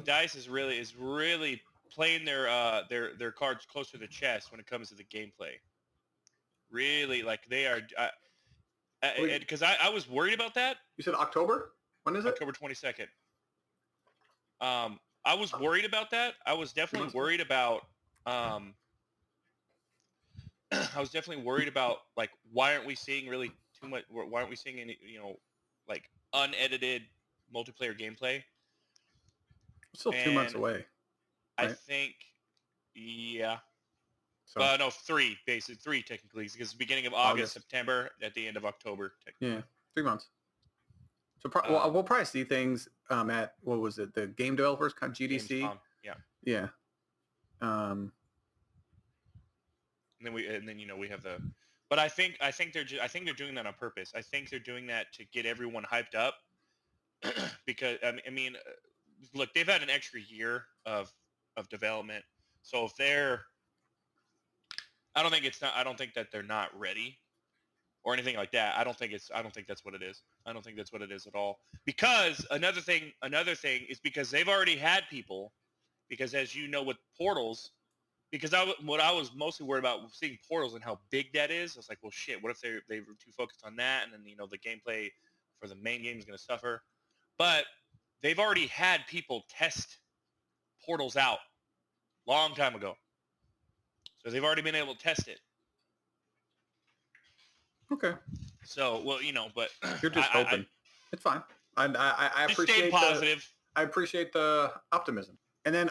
DICE is really playing their cards close to the chest when it comes to the gameplay. Really, like they are, because I was worried about that. You said October? When is it? October 22nd. I was worried about that. I was definitely worried about. I was definitely worried about like why aren't we seeing really too much? Why aren't we seeing any like unedited multiplayer gameplay? Still 2 months away. Right? I think, yeah. So no, 3 basically 3 technically because it's the beginning of August, September, at the end of October. Yeah, 3 months. So we'll probably see things at what was it? The game developers, kind of GDC. Gamescom, yeah. Yeah. And then we have the, but I think they're doing that on purpose. I think they're doing that to get everyone hyped up because I mean, look, they've had an extra year of development, so if they're, I don't think that they're not ready or anything like that. I don't think that's what it is. I don't think that's what it is at all. Because another thing is because they've already had people, because as you know with Portals, because what I was mostly worried about seeing Portals and how big that is, I was like, well, shit, what if they were too focused on that, and then the gameplay for the main game is going to suffer. But they've already had people test Portals out long time ago, so they've already been able to test it. Okay. So, well, but you're just hoping. It's fine. I appreciate stay positive. I appreciate the optimism. And then,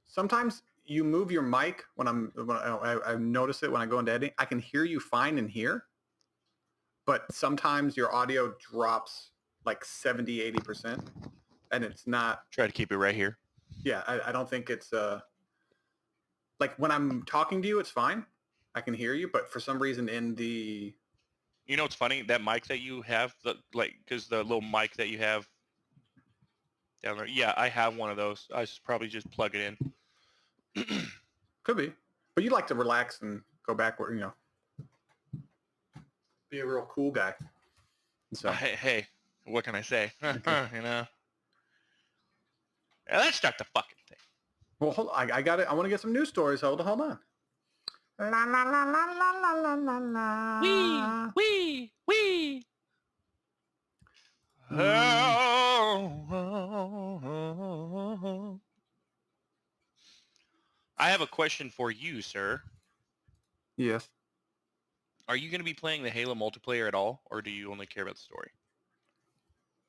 sometimes you move your mic when I notice it when I go into editing. I can hear you fine in here, but sometimes your audio drops like 70, 80%, and it's not. Try to keep it right here. Yeah, I don't think it's like when I'm talking to you, it's fine. I can hear you, but for some reason in the... You know what's funny? That mic that you have, because the little mic that you have down there, yeah, I have one of those. I should probably just plug it in. Could be. But you like to relax and go backward, be a real cool guy. So hey, what can I say? Okay. Let's start the fucking thing. Well, hold on. I got it. I want to get some news stories. Hold on. La la la la la la la la. Wee. I have a question for you, sir. Yes. Are you going to be playing the Halo multiplayer at all, or do you only care about the story?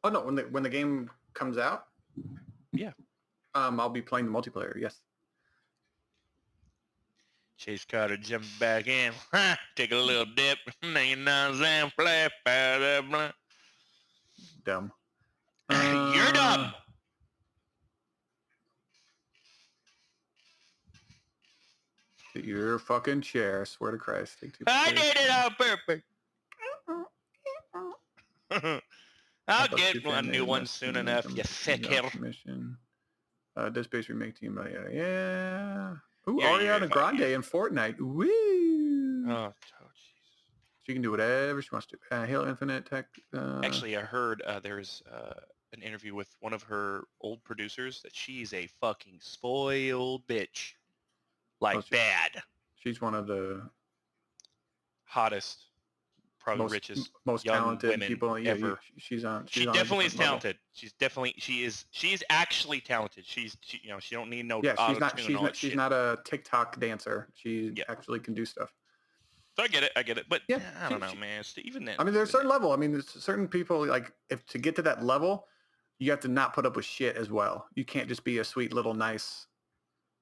Oh no, when the game comes out? Yeah. I'll be playing the multiplayer, yes. Chase Carter jumps back in. Take a little dip. Dumb. You're dumb. Your fucking chair. I swear to Christ. I did it on purpose. I'll get a new one soon enough, you thickhead. Mission. Dead Space remake team. Yeah. Ooh, Yeah, Ariana Grande in Fortnite. Woo! Oh, jeez. She can do whatever she wants to. Halo Infinite Tech. Actually, I heard there's an interview with one of her old producers that she's a fucking spoiled bitch. Like, bad. She's one of the hottest, probably richest, most talented people ever. She definitely is talented. She is actually talented. She don't need no auto-tune. She's not a TikTok dancer. She actually can do stuff. So I get it. But yeah, I don't know, man. Even then, I mean, there's a certain level. I mean, there's certain people, like, if to get to that level, you have to not put up with shit as well. You can't just be a sweet little nice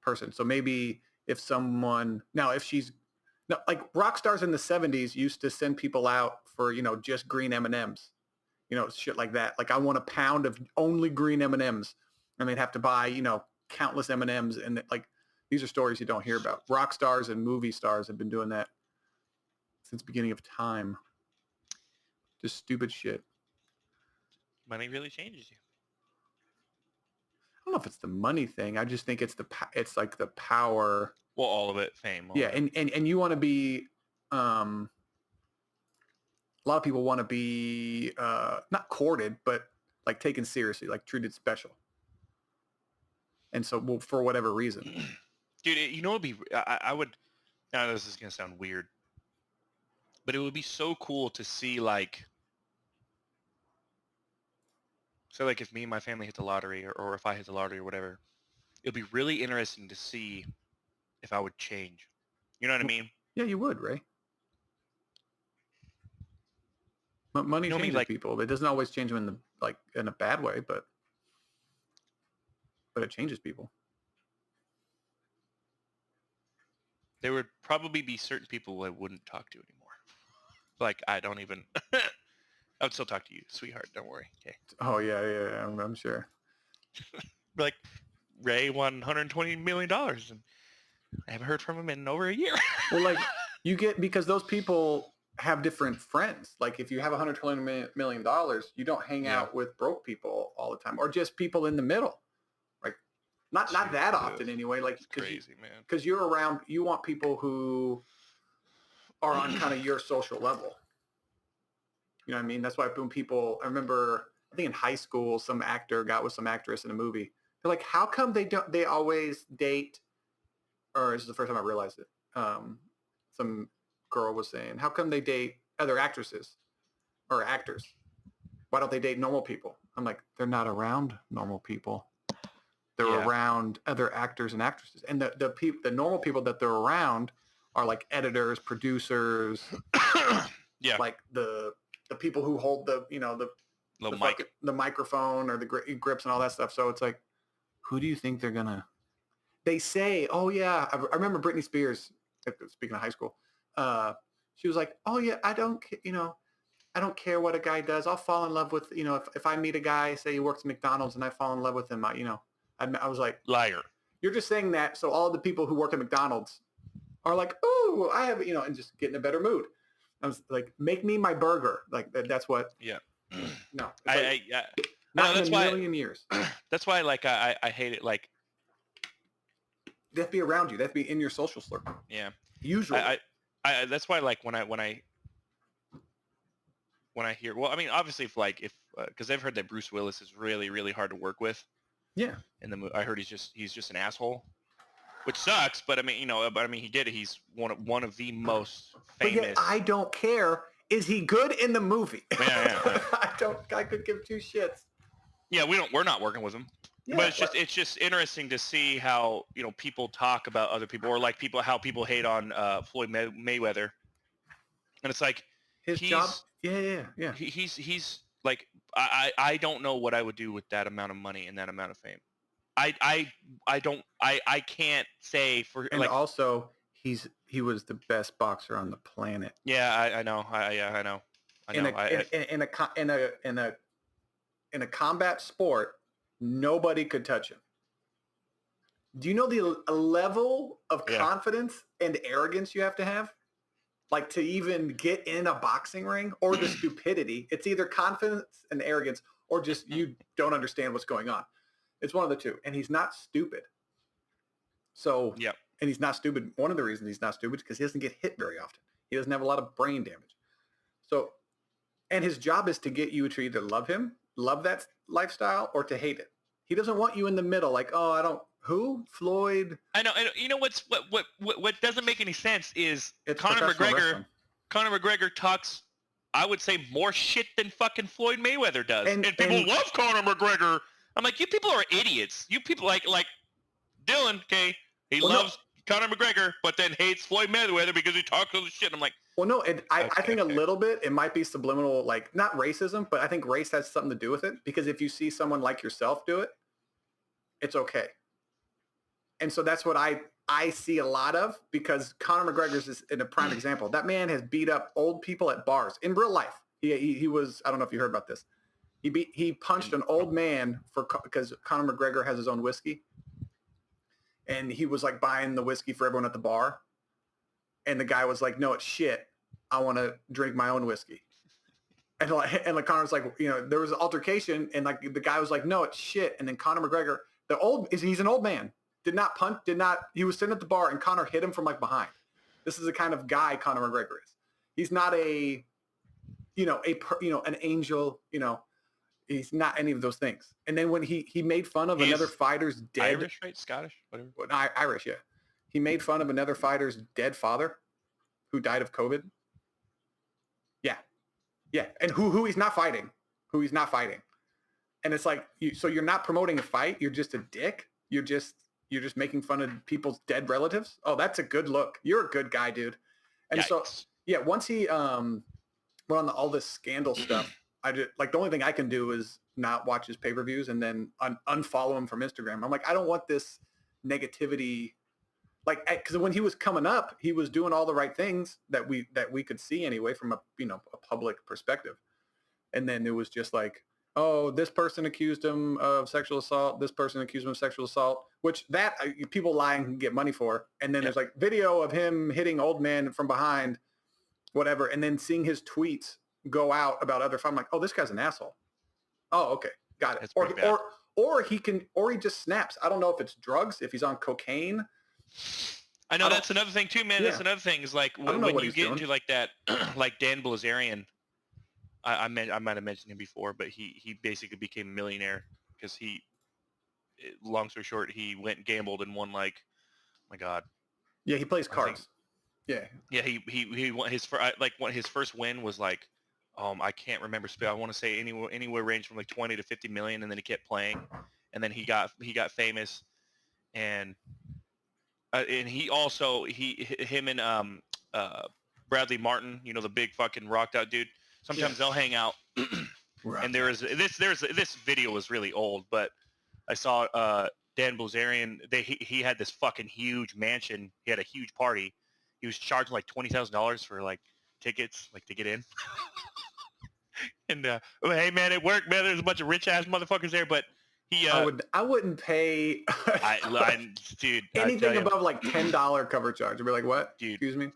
person. So maybe if someone like rock stars in the 70s used to send people out for, just green M&Ms, shit like that. Like, I want a pound of only green M&Ms, and they'd have to buy, countless M&Ms. And like, these are stories you don't hear about. Rock stars and movie stars have been doing that since beginning of time. Just stupid shit. Money really changes you. I don't know if it's the money thing. I just think it's like the power. Well, all of it, fame. Yeah, and you want to be. A lot of people want to be not courted, but like taken seriously, like treated special. And so, well, for whatever reason. Dude, you know, I would, now this is going to sound weird, but it would be so cool to see like, so like if me and my family hit the lottery or if I hit the lottery or whatever, it'd be really interesting to see if I would change. You know what I mean? Yeah, you would, Ray. Money You know changes me, like, people. It doesn't always change them in a bad way, but it changes people. there would probably be certain people I wouldn't talk to anymore. Like, I don't even, I would still talk to you, sweetheart. Don't worry. Okay. Oh yeah, I'm sure. Like, Ray won $120 million and I haven't heard from him in over a year. Well, like you get, because those people have different friends. Like if you have $120 million, you don't hang out with broke people all the time, or just people in the middle. Like not that often anyway. Like it's crazy, man. Because you're around, you want people who are on kind of your social level. You know what I mean? That's why when people, I remember, I think in high school, some actor got with some actress in a movie. They're like, how come they always date? Or this is the first time I realized it. Some girl was saying, how come they date other actresses or actors? Why don't they date normal people? I'm like, they're not around normal people. They're around other actors and actresses. And the normal people that they're around are like editors, producers, like the people who hold the the microphone or the grips and all that stuff. So it's like, who do you think they're gonna? They say, oh yeah, I remember Britney Spears. Speaking of high school, she was like, oh yeah, I don't care what a guy does. I'll fall in love with, if I meet a guy, say he works at McDonald's and I fall in love with him, I was like, liar. You're just saying that so all the people who work at McDonald's are like, oh, I have, and just get in a better mood. I was like, make me my burger. Like that's what. Yeah. No. Not in a million years. That's why, like, I hate it. Like, they have to be around you. They have to be in your social circle. Yeah. Usually. I that's why, like, when I hear, well, I mean, obviously, if because I've heard that Bruce Willis is really, really hard to work with. Yeah. I heard he's just an asshole, which sucks. But I mean, he did it. He's one of the most famous. But yet, I don't care. Is he good in the movie? Yeah. I could give two shits. Yeah, we're not working with him. Yeah, but it's just interesting to see how, people talk about other people, or like how people hate on Floyd Mayweather. And it's like his job. Yeah. He's like, I don't know what I would do with that amount of money and that amount of fame. I can't say for. And like, also he was the best boxer on the planet. Yeah, I know. I know. In a combat sport, nobody could touch him. Do you know the level of confidence and arrogance you have to have? Like to even get in a boxing ring, or the stupidity. It's either confidence and arrogance or just you don't understand what's going on. It's one of the two. And he's not stupid. So, and he's not stupid. One of the reasons he's not stupid is because he doesn't get hit very often. He doesn't have a lot of brain damage. So, and his job is to get you to either love him, love that lifestyle, or to hate it. He doesn't want you in the middle. Like, oh, Floyd. I know. You know what doesn't make any sense is Conor McGregor. Conor McGregor talks, I would say, more shit than fucking Floyd Mayweather does. And people love Conor McGregor. I'm like, you people are idiots. You people like Dylan. Okay, he loves Conor McGregor, but then hates Floyd Mayweather because he talks all the shit. I'm like, well, no, I think a little bit it might be subliminal, like not racism, but I think race has something to do with it, because if you see someone like yourself do it, it's okay. And so that's what I see a lot of, because Conor McGregor is in a prime example. That man has beat up old people at bars in real life. He was, I don't know if you heard about this. He punched an old man because Conor McGregor has his own whiskey. And he was like buying the whiskey for everyone at the bar. And the guy was like, no, it's shit. I want to drink my own whiskey. And Conor's like, there was an altercation, and like the guy was like, no, it's shit. And then Conor McGregor, he's an old man. He was sitting at the bar and Conor hit him from like behind. This is the kind of guy Conor McGregor is. He's not an angel, He's not any of those things. And then when he made fun of another fighter's dead... Irish, right? Scottish? Whatever. Irish, yeah. He made fun of another fighter's dead father who died of COVID. Yeah. Yeah. And who he's not fighting. Who he's not fighting. And it's like, so you're not promoting a fight. You're just a dick. You're just making fun of people's dead relatives. Oh, that's a good look. You're a good guy, dude. And so, yeah, once he went on all this scandal stuff, I just like the only thing I can do is not watch his pay-per-views and then unfollow him from Instagram. I'm like, I don't want this negativity. Like, because when he was coming up, he was doing all the right things that we could see anyway from a public perspective. And then it was just like, oh, this person accused him of sexual assault. This person accused him of sexual assault, which that people lying can get money for. And then there's like video of him hitting old men from behind, whatever. And then seeing his tweets go out about other fun. I'm like, oh, this guy's an asshole. Oh, okay. Got it. Or he just snaps. I don't know if it's drugs, if he's on cocaine. I know that's another thing too, man. Yeah. That's another thing is like when you get into like that, like Dan Bilzerian, I might have mentioned him before, but he basically became a millionaire because long story short, he went and gambled and won like, oh my God. Yeah, he plays cards. Yeah. Yeah, he won his first win was like, I can't remember. I want to say anywhere range from like 20 to 50 million, and then he kept playing, and then he got famous, and he also him and Bradley Martin, the big fucking rocked out dude. Sometimes they'll hang out, and this video was really old, but I saw Dan Bilzerian. He had this fucking huge mansion. He had a huge party. He was charging like $20,000 for like tickets, like to get in. And hey man, it worked, man. There's a bunch of rich ass motherfuckers there, but he I wouldn't pay dude, anything above like $10 cover charge. I'd be like, what? Dude. Excuse me.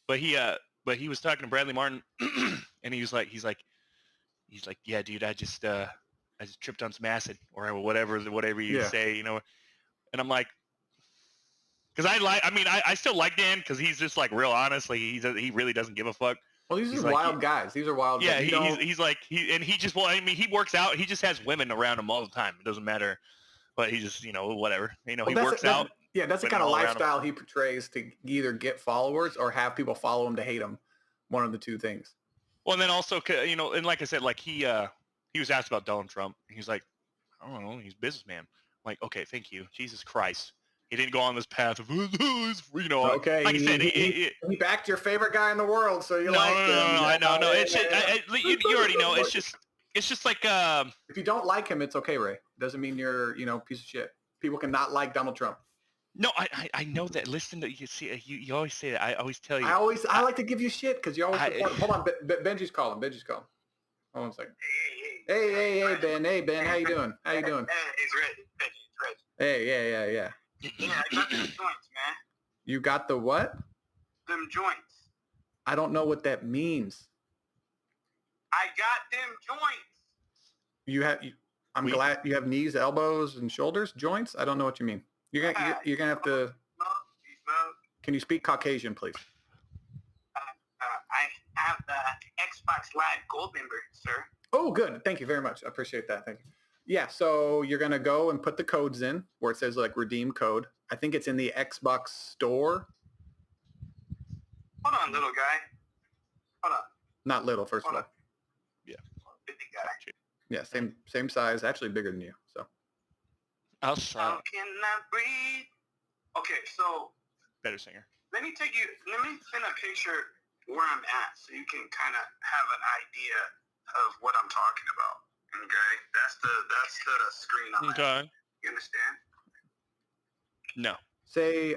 But he was talking to Bradley Martin, and he's like, yeah, dude, I just tripped on some acid or whatever you say, And I'm like, because I still like Dan because he's just like real honest. Like he really doesn't give a fuck. Well, these are wild guys. These are wild guys. Yeah, he works out. He just has women around him all the time. It doesn't matter. But he just, whatever. He works out. Yeah, that's the kind of lifestyle he portrays to either get followers or have people follow him to hate him. One of the two things. Well, and then also, and like I said, like he was asked about Donald Trump. He's like, I don't know, he's a businessman. I'm like, okay, thank you. Jesus Christ. He didn't go on this path of, okay. Like I said, he backed your favorite guy in the world, so you like him. No. It's just, you already know. It's just like. If you don't like him, it's okay, Ray. Doesn't mean you're, piece of shit. People cannot like Donald Trump. No, I know that. Listen to you. See, you always say that. I always tell you. I like to give you shit because you always support. Hold on, Benji's calling. Hold on a second. Hey, Ben. Hey, Ben. How you doing? Hey, he's ready. Benji's ready. Hey, yeah. Yeah, I got them joints, man. You got the what? Them joints. I don't know what that means. I got them joints. I'm glad you have knees, elbows, and shoulders joints. I don't know what you mean. You're gonna have to. Can you speak Caucasian, please? I have the Xbox Live Gold member, sir. Oh, good. Thank you very much. I appreciate that. Thank you. Yeah, so you're going to go and put the codes in where it says like redeem code. I think it's in the Xbox store. Hold on, little guy. Hold on. Not little, first of all. Yeah. Big guy. Yeah, same size, actually bigger than you. So. How can I breathe? Okay, so. Better singer. Let me send a picture where I'm at so you can kind of have an idea of what I'm talking about. Okay, that's the screen I'm at. You understand? No. Say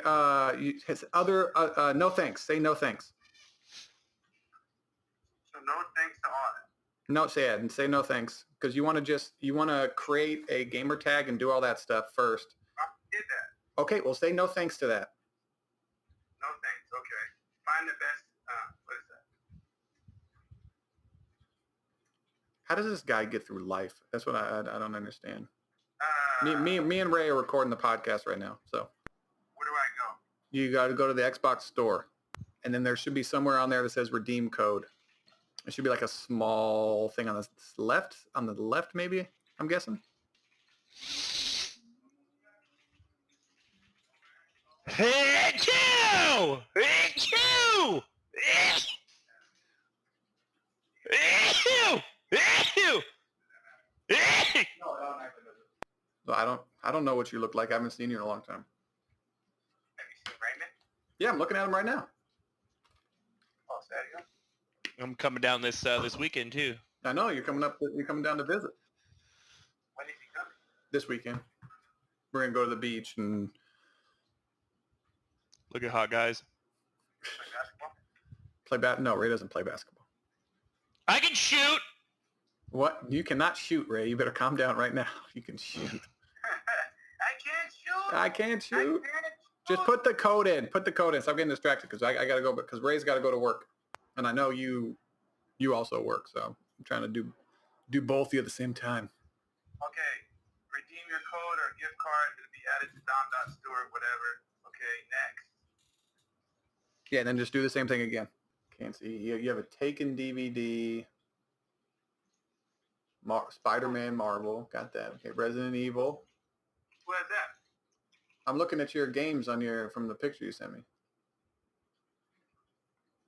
no thanks. Say no thanks. So no thanks to all that. No, say it and say no thanks because you want to create a gamer tag and do all that stuff first. I did that. Okay, well say no thanks to that. No thanks. Okay. Find the best. What is that? How does this guy get through life? That's what I don't understand. Me and Ray are recording the podcast right now. So where do I go? You got to go to the Xbox store, and then there should be somewhere on there that says redeem code. It should be like a small thing on the left. On the left, maybe. I'm guessing. So I don't know what you look like. I haven't seen you in a long time. Have you seen Raymond? Yeah, I'm looking at him right now. Oh, Saturday. I'm coming down this weekend too. I know you're coming up. You're coming down to visit When is he coming? this weekend. We're gonna go to the beach and Look at hot guys. Play basketball? No, Ray doesn't play basketball. I can shoot. What? You cannot shoot, Ray. You better calm down right now. You can shoot. I can't shoot. I can't shoot. I can't Just put the code in. Put the code in. Stop getting distracted because I got to go. Because Ray's got to go to work, and I know you also work. So I'm trying to do both of you at the same time. Okay. Redeem your code or gift card to be added to Dom.store, whatever. Okay, next. Yeah, and then just do the same thing again. Can't see. You have a Taken DVD. Spider-Man, Marvel. Got that. Okay, Resident Evil. What is that? I'm looking at your games from the picture you sent me.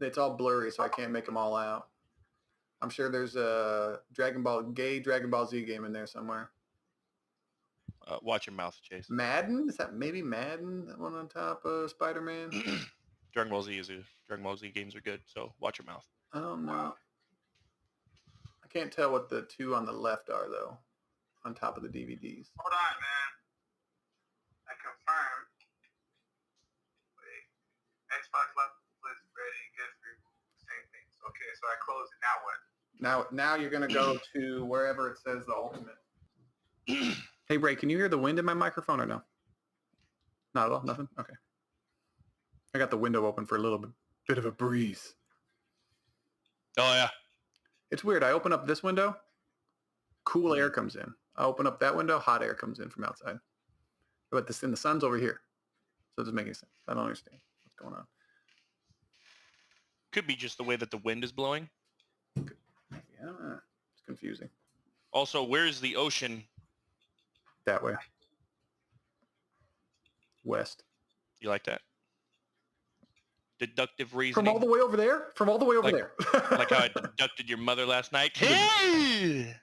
It's all blurry, so I can't make them all out. I'm sure there's a Dragon Ball Z game in there somewhere. Watch your mouth, Chase. Madden? Is that maybe Madden? That one on top of Spider-Man? Dragon Ball Z games are good, so watch your mouth. I don't know. I can't tell what the two on the left are, though, on top of the DVDs. Hold on, man. I confirmed. Wait. Xbox Live is ready. Good for same things. Okay, so I close it. Now what? Now you're going to go to wherever it says the ultimate. Hey, Ray, can you hear the wind in my microphone or no? Not at all? Nothing? Okay. I got the window open for a little bit of a breeze. Oh yeah. It's weird. I open up this window, cool air comes in. I open up that window, hot air comes in from outside. But the sun's over here. So it doesn't make any sense. I don't understand what's going on. Could be just the way that the wind is blowing. Yeah, it's confusing. Also, where's the ocean? That way. West. You like that? Deductive reasoning. From all the way over there? From all the way over there. Like how I deducted your mother last night. Hey!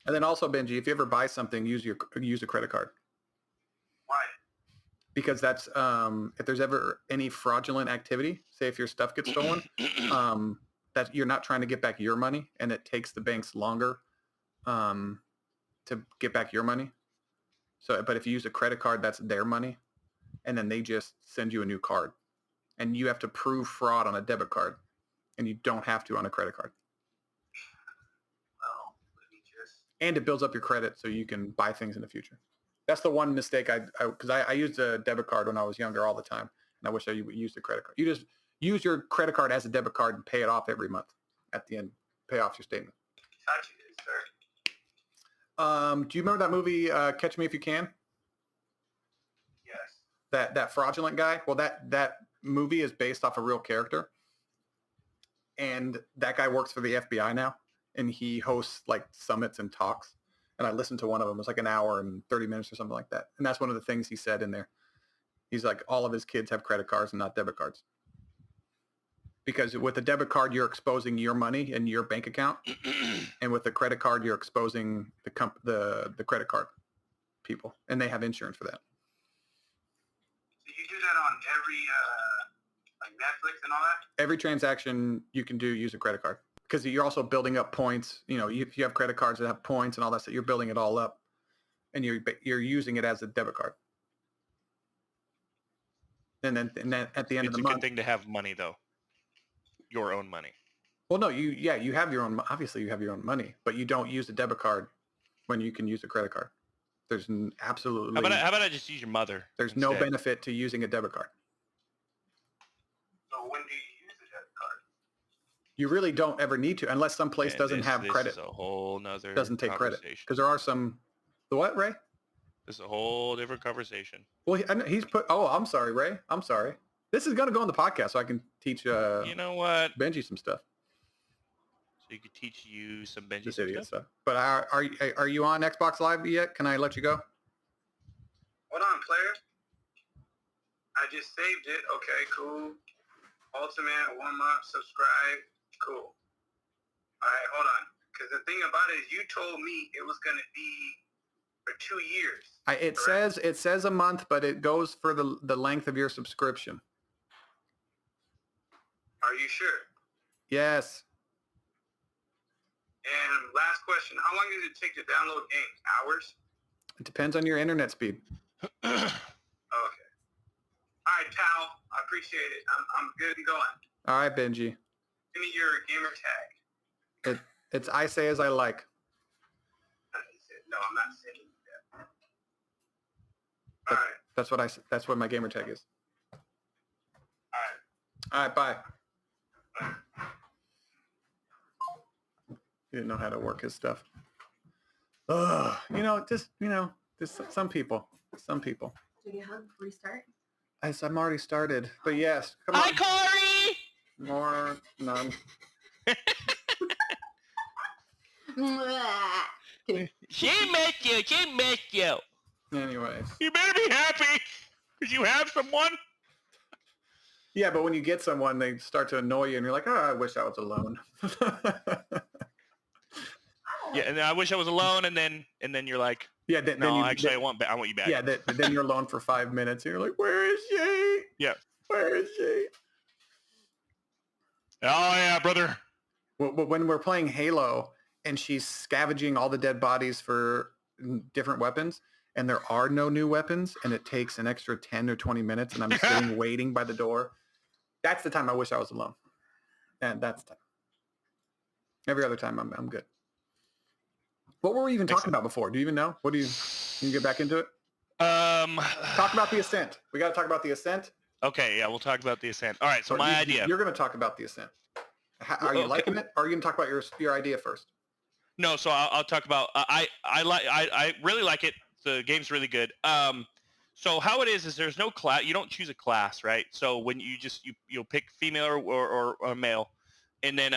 And then also, Benji, if you ever buy something, use a credit card. Why? Because that's if there's ever any fraudulent activity, say if your stuff gets stolen, that you're not trying to get back your money, and it takes the banks longer to get back your money. So, but if you use a credit card, that's their money, and then they just send you a new card, and you have to prove fraud on a debit card, and you don't have to on a credit card. Well, let me just. And it builds up your credit so you can buy things in the future. That's the one mistake because I used a debit card when I was younger all the time, and I wish I used a credit card. You just use your credit card as a debit card and pay it off every month. At the end, pay off your statement. Touch it, sir. Do you remember that movie Catch Me If You Can? Yes. That fraudulent guy? Well, that movie is based off a real character, and that guy works for the FBI now, and he hosts like summits and talks. And I listened to one of them. It was like an hour and 30 minutes or something like that. And that's one of the things he said in there. He's like, all of his kids have credit cards and not debit cards. Because with a debit card, you're exposing your money and your bank account. And with a credit card, you're exposing the credit card people. And they have insurance for that. So you do that on every, like Netflix and all that? Every transaction you can do, use a credit card. Because you're also building up points. You know, if you have credit cards that have points and all that stuff, you're building it all up. And you're using it as a debit card. And then at the end of the month. It's a good thing to have money, though. Your own money. Well, no, you have your own. Obviously, you have your own money, but you don't use a debit card when you can use a credit card. There's absolutely. How about I just use your mother? There's instead? no benefit to using a debit card. So when do you use the debit card? You really don't ever need to, unless some place doesn't have credit. This is a whole nother doesn't take credit because there are some. The what, Ray? This is a whole different conversation. Well, he's put. Oh, I'm sorry, Ray. I'm sorry. This is going to go on the podcast, so I can teach. You know what? Benji some stuff. They could teach you some Benji Just idiot stuff. stuff. But are you on Xbox Live yet? Can I let you go? Hold on, player. I just saved it. Okay, cool. Ultimate, warm up, subscribe. Cool. All right, hold on. Because the thing about it is you told me it was going to be for 2 years. It says a month, but it goes for the length of your subscription. Are you sure? Yes. And last question. How long does it take to download games? Hours? It depends on your internet speed. Okay. All right, pal. I appreciate it. I'm good and going. All right, Benji. Give me your gamer tag. It's I say as I like. No, I'm not saying that. All right. That's what my gamer tag is. All right, bye. He didn't know how to work his stuff. Just some people. Did you hug before you start? I'm already started, but yes. Come on. Hi, Corie! More, none. She missed you. Anyways. You better be happy because you have someone. Yeah, but when you get someone, they start to annoy you, and you're like, oh, I wish I was alone. Yeah, and I wish I was alone, and then you're like, yeah, I want you back. Yeah, then you're alone for 5 minutes, and you're like, where is she? Yeah. Where is she? Oh yeah, brother. When we're playing Halo, and she's scavenging all the dead bodies for different weapons, and there are no new weapons, and it takes an extra 10 or 20 minutes, and I'm sitting waiting by the door. That's the time I wish I was alone. And that's the time. Every other time I'm good. What were we even talking about before? Do you even know? Can you get back into it? Talk about the Ascent. We got to talk about the Ascent. Okay, yeah, we'll talk about the Ascent. All right, so my idea. You're going to talk about the Ascent. Are you liking it? Or are you going to talk about your idea first? No, so I'll talk about. I really like it. The game's really good. So how it is there's no class. You don't choose a class, right? So when you'll pick female or male, and then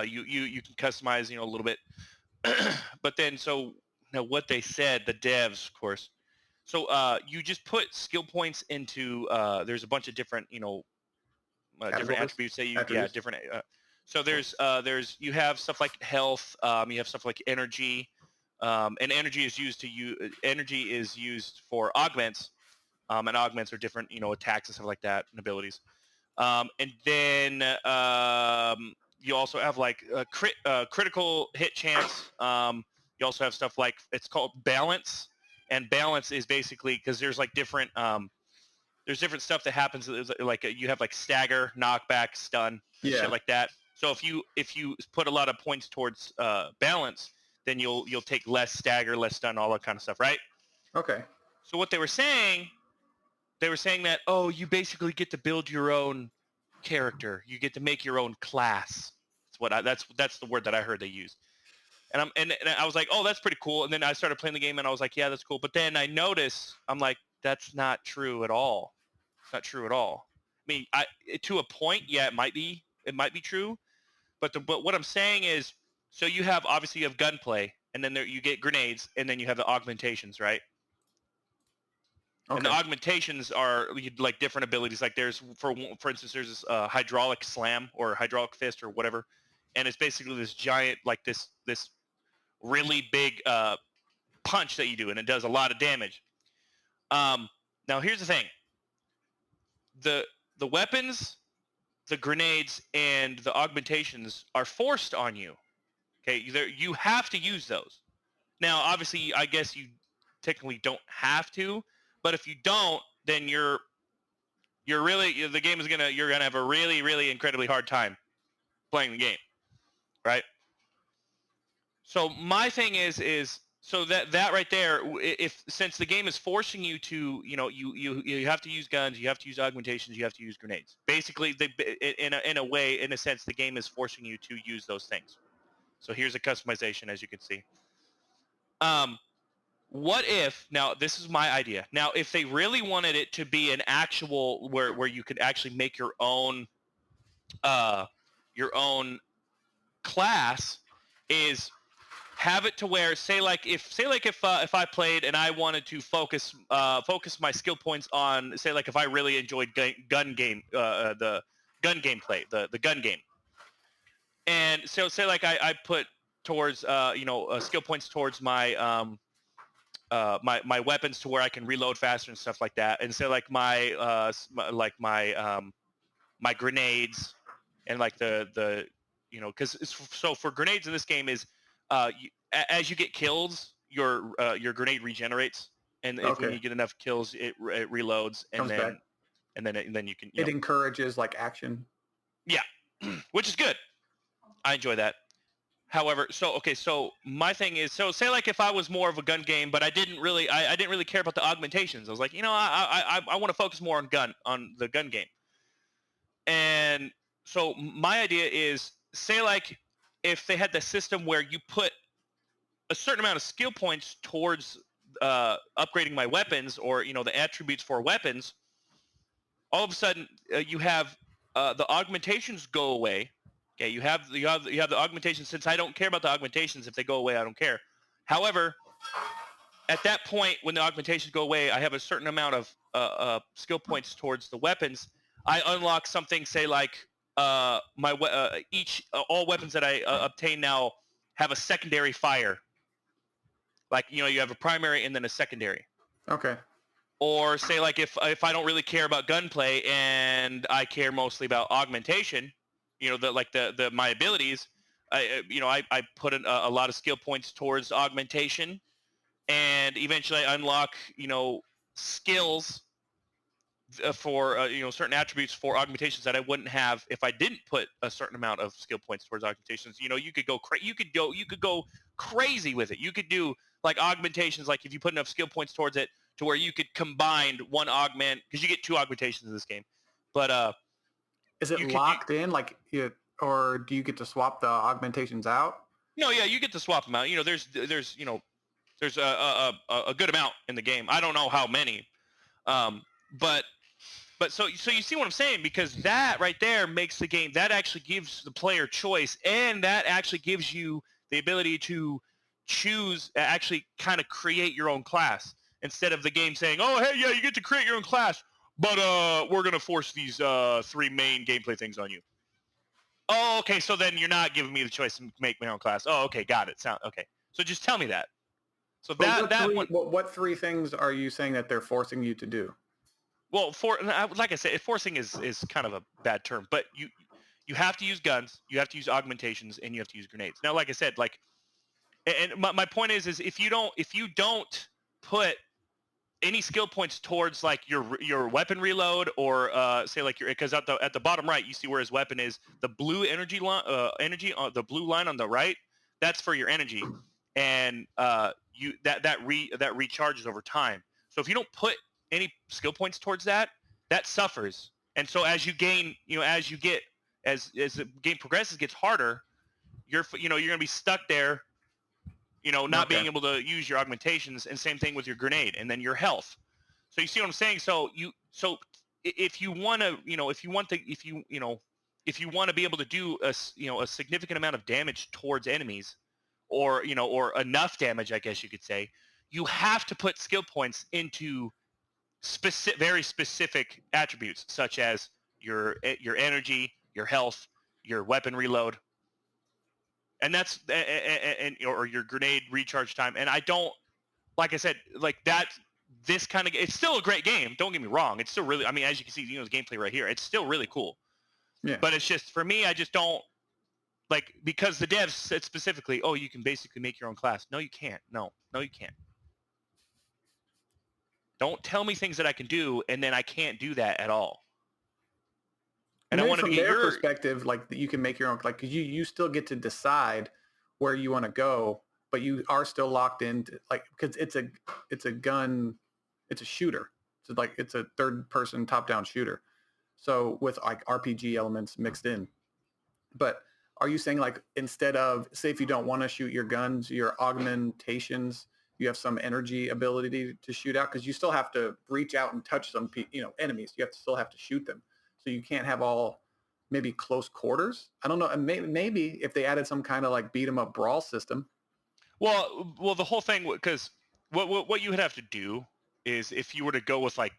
you can customize a little bit. But then now what they said, the devs, of course. So you just put skill points into there's a bunch of different different attributes that different. So there's you have stuff like health, you have stuff like energy, and energy is used for augments, and augments are different attacks and stuff like that and abilities, and then you also have like a critical hit chance. You also have stuff like it's called balance, and balance is basically because there's like different there's different stuff that happens. Like you have like stagger, knockback, stun, shit like that. So if you put a lot of points towards balance, then you'll take less stagger, less stun, all that kind of stuff, right? Okay. So what they were saying that you basically get to build your own character. You get to make your own class. That's the word that I heard they used. And I was like, oh, that's pretty cool. And then I started playing the game and I was like, yeah, that's cool. But then I noticed, I'm like, that's not true at all. It's not true at all. I mean, to a point, yeah, it might be true. But what I'm saying is, so you have gunplay, and then you get grenades, and then you have the augmentations, right? Okay. And the augmentations are like different abilities. Like there's, for instance, there's this hydraulic slam or hydraulic fist or whatever, and it's basically this giant, like this really big punch that you do, and it does a lot of damage. Now here's the thing: the weapons, the grenades, and the augmentations are forced on you. Okay, you have to use those. Now, obviously, I guess you technically don't have to, but if you don't, then you're really, the game is you're gonna have a really, really incredibly hard time playing the game, right? So my thing is so that right there, since the game is forcing you to, you have to use guns, you have to use augmentations, you have to use grenades. Basically, in a sense, the game is forcing you to use those things. So here's a customization, as you can see. What if, now this is my idea. Now, if they really wanted it to be an actual, where you could actually make your own class is have it to where if I played and I wanted to focus my skill points on say like if I really enjoyed the gun gameplay, the gun game, and so say like I put towards skill points towards my my weapons to where I can reload faster and stuff like that, and say like my my grenades and like the because so for grenades in this game is as you get kills your grenade regenerates, and if when you get enough kills it reloads and Comes then back. and then you can it encourages like action. Yeah, which is good. I enjoy that. However, so my thing is, so say like if I was more of a gun game, but I didn't really care about the augmentations. I was like, I want to focus more on the gun game. And so my idea is, say like if they had the system where you put a certain amount of skill points towards upgrading my weapons or the attributes for weapons, all of a sudden you have the augmentations go away. Okay, you have the augmentations. Since I don't care about the augmentations, if they go away, I don't care. However, at that point, when the augmentations go away, I have a certain amount of skill points towards the weapons. I unlock something, say like all weapons that I obtain now have a secondary fire. Like you have a primary and then a secondary. Okay. Or say like if I don't really care about gunplay and I care mostly about augmentation, my abilities, I put a lot of skill points towards augmentation, and eventually I unlock skills for certain attributes for augmentations that I wouldn't have if I didn't put a certain amount of skill points towards augmentations. You could go crazy with it. You could do like augmentations, like if you put enough skill points towards it to where you could combine one augment, because you get 2 augmentations in this game. But is it locked in or do you get to swap the augmentations out? No, yeah, you get to swap them out. There's a good amount in the game. I don't know how many, but so you see what I'm saying, because that right there makes the game, that actually gives the player choice, and that actually gives you the ability to choose, actually kind of create your own class, instead of the game saying, oh, hey, yeah, you get to create your own class, but we're going to force these 3 main gameplay things on you. Oh, okay, so then you're not giving me the choice to make my own class. Oh, okay, got it. Okay. So just tell me that. So what 3 things are you saying that they're forcing you to do? Well, like I said, forcing is kind of a bad term, but you have to use guns, you have to use augmentations, and you have to use grenades. Now, like I said, and my point is if you don't put any skill points towards like your weapon reload, or say like because at the bottom right you see where his weapon is, the blue energy line, the blue line on the right, that's for your energy, and that recharges over time. So if you don't put any skill points towards that suffers. And so as you gain, as the game progresses, gets harder, you're going to be stuck there, not being able to use your augmentations, and same thing with your grenade and then your health. So you see what I'm saying? So if you want to, if you want to be able to do a significant amount of damage towards enemies, or enough damage, I guess you could say, you have to put skill points into very specific attributes, such as your energy, your health, your weapon reload, and that's or your grenade recharge time. And I don't, like I said, like that. This kind of, it's still a great game. Don't get me wrong. It's still really, I mean, as you can see, the gameplay right here, it's still really cool. Yeah. But it's just, for me, I just don't like, because the devs said specifically, oh, you can basically make your own class. No, you can't. No, you can't. Don't tell me things that I can do, and then I can't do that at all. And I want to get your perspective, like you can make your own, like you still get to decide where you want to go, but you are still locked into, like, because it's a gun, it's a shooter. So like it's a third person top down shooter. So with like RPG elements mixed in. But are you saying, like, instead of, say, if you don't want to shoot your guns, your augmentations, you have some energy ability to shoot out? Because you still have to reach out and touch some enemies. You still have to shoot them. So you can't have all maybe close quarters. I don't know. And maybe if they added some kind of like beat 'em up brawl system. Well, the whole thing, because what you would have to do is if you were to go with like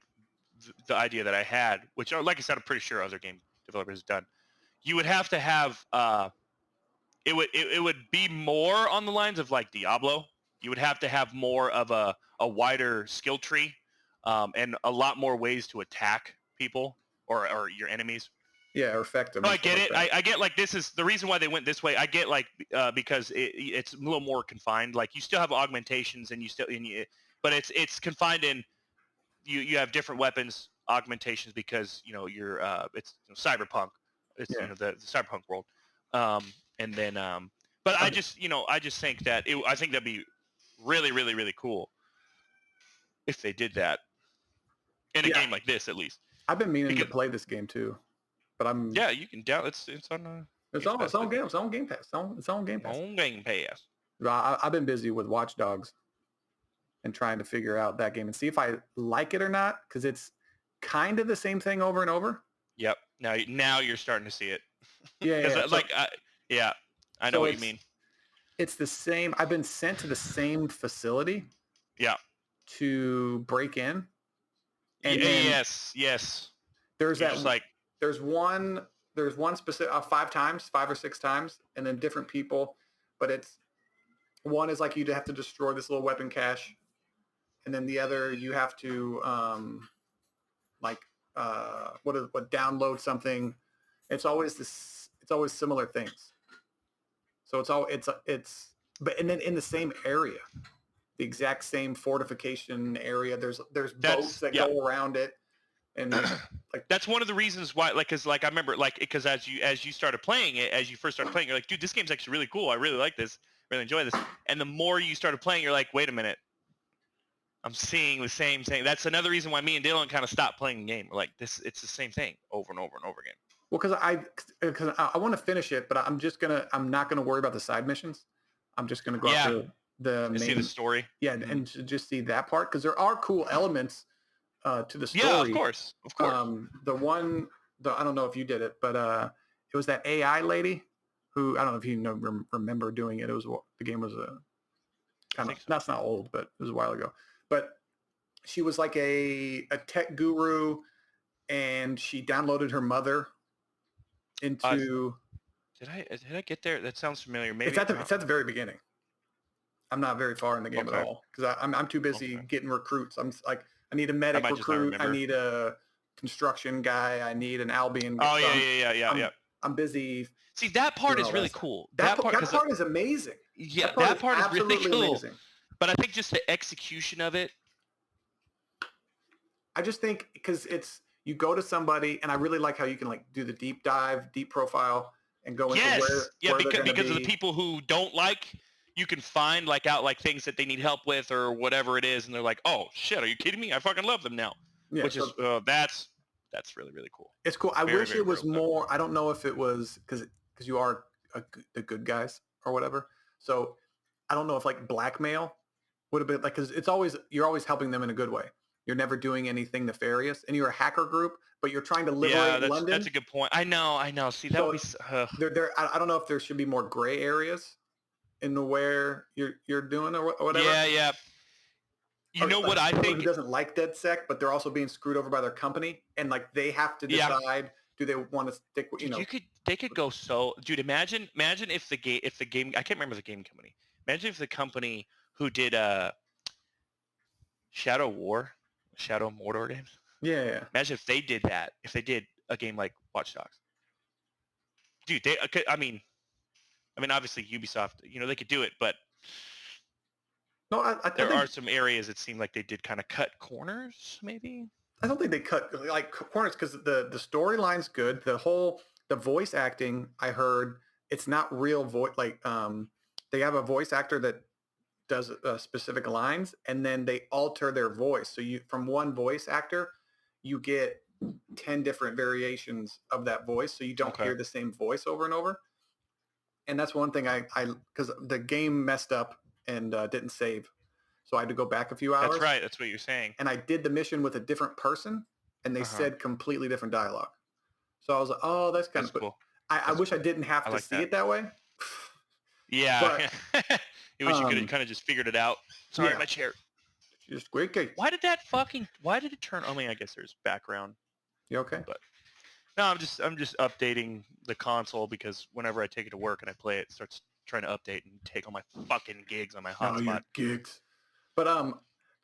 the idea that I had, which like I said, I'm pretty sure other game developers have done. You would have to have it would be more on the lines of like Diablo. You would have to have more of a wider skill tree, and a lot more ways to attack people or your enemies. Yeah, or affect them. No, I get it. I get like this is the reason why they went this way. I get like because it's a little more confined. Like you still have augmentations and but it's confined in you have different weapons augmentations because you're it's cyberpunk. It's the cyberpunk world. And then but I just think that I think that'd be really really really cool if they did that in a game like this at least. I've been meaning to play this game too. But you can down. It's on. It's on Game Pass. It's on Game Pass. On Game Pass. I've been busy with Watch Dogs and trying to figure out that game and see if I like it or not, because it's kind of the same thing over and over. Yep. Now you're starting to see it. Yeah. I know what you mean. It's the same. I've been sent to the same facility. Yeah. To break in. And yes. There's that like. There's one specific 5 or 6 times, and then different people, but it's one is like you have to destroy this little weapon cache, and then the other you have to download something. It's always similar things. So and then in the same area, the exact same fortification area. There's boats that go around it. And like that's one of the reasons why, like, because like I remember, like, because as you started playing it, as you first started playing, you're like, dude, this game's actually really cool. I really like this, really enjoy this. And the more you started playing, you're like, wait a minute, I'm seeing the same thing. That's another reason why me and Dylan kind of stopped playing the game. We're like, it's the same thing over and over and over again. Well, because I want to finish it, but I'm not gonna worry about the side missions. I'm just gonna go after the main, see the story. Yeah, and just see that part, because there are cool elements to the story. Yeah, of course. I don't know if you did it, but it was that AI lady who, I don't know if you remember doing it. It was, the game was that's not old, but it was a while ago. But she was like a tech guru, and she downloaded her mother into. Did I get there? That sounds familiar. Maybe it's at the very beginning. I'm not very far in the game at all, because I'm too busy getting recruits. I'm like, I need a medic recruit. I need a construction guy. I need an Albion. Oh, yeah. I'm busy. See, that part is really cool. That part is amazing. Yeah, that part is really cool. Amazing. But I think just the execution of it. I just think because you go to somebody, and I really like how you can like do the deep dive, deep profile, and go into where because of the people who don't like. You can find out things that they need help with or whatever it is, and they're like, "Oh shit, are you kidding me? I fucking love them now." Yeah, which is that's really really cool. It's cool. I wish it was more. I don't know if it was because you are the good guys or whatever. So I don't know if like blackmail would have been like, because you're always helping them in a good way. You're never doing anything nefarious, and you're a hacker group, but you're trying to liberate London. That's a good point. I know. See, that would be. I don't know if there should be more gray areas in where you're doing or whatever. Yeah. You know what I think? Who doesn't like DedSec, but they're also being screwed over by their company, and like they have to decide do they want to stick with They could go so. Dude, imagine if the game. I can't remember the game company. Imagine if the company who did Shadow Mordor games. Yeah. Imagine if they did that. If they did a game like Watch Dogs. Dude, I mean, obviously Ubisoft, they could do it, but there are some areas it seemed like they did kind of cut corners, maybe. I don't think they cut like corners, because the storyline's good. The voice acting, I heard, it's not real voice. Like they have a voice actor that does specific lines, and then they alter their voice. So from one voice actor, you get 10 different variations of that voice, so you don't hear the same voice over and over. And that's one thing I because the game messed up and didn't save, so I had to go back a few hours. That's right. That's what you're saying. And I did the mission with a different person, and they said completely different dialogue. So I was like, oh, that's kind of cool. I wish I didn't have to see it that way. Yeah. But, you wish you could have kind of just figured it out. Sorry, my chair. Just great case. Why did it turn? I mean, I guess there's background. You okay? But no, I'm just updating the console because whenever I take it to work and I play it, it starts trying to update and take all my fucking gigs on my hotspot. Gigs. But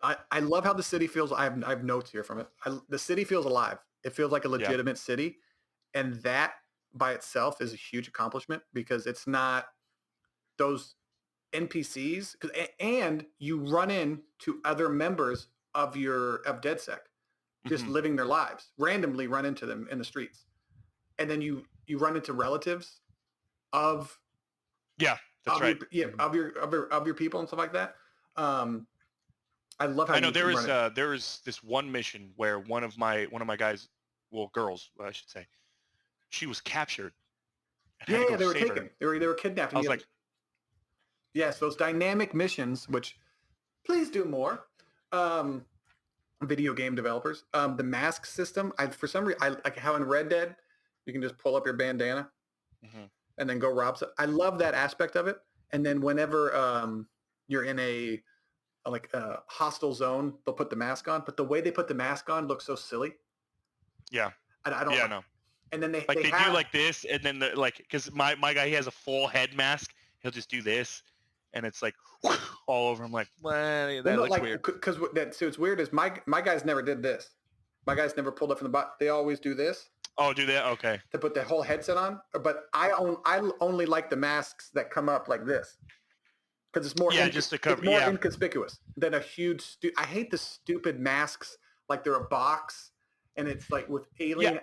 I love how the city feels. I have notes here from it. The city feels alive. It feels like a legitimate city, and that by itself is a huge accomplishment because it's not those NPCs. And you run into other members of DedSec just living their lives. Randomly run into them in the streets, and then you run into relatives of that's right. Of your people and stuff like that. I love how I know there was this one mission where one of my guys, well, girls, I should say, she was captured. Yeah, they were taken. They were kidnapped. I was like, yes, those dynamic missions, which please do more. Video game developers, the mask system. For some reason, I like how in Red Dead you can just pull up your bandana and then go rob. I love that aspect of it. And then whenever you're in a hostile zone, they'll put the mask on. But the way they put the mask on looks so silly. Yeah. I don't. Yeah, no. And then they do like this, and then because my guy, he has a full head mask. He'll just do this, and it's like all over him. Like, well, that looks weird. Because what's weird is my guys never did this. My guys never pulled up from the bottom. They always do this. Oh, do that? Okay. To put the whole headset on. But I only like the masks that come up like this. Because it's more just to cover, it's more inconspicuous than a huge I hate the stupid masks like they're a box and it's like with alien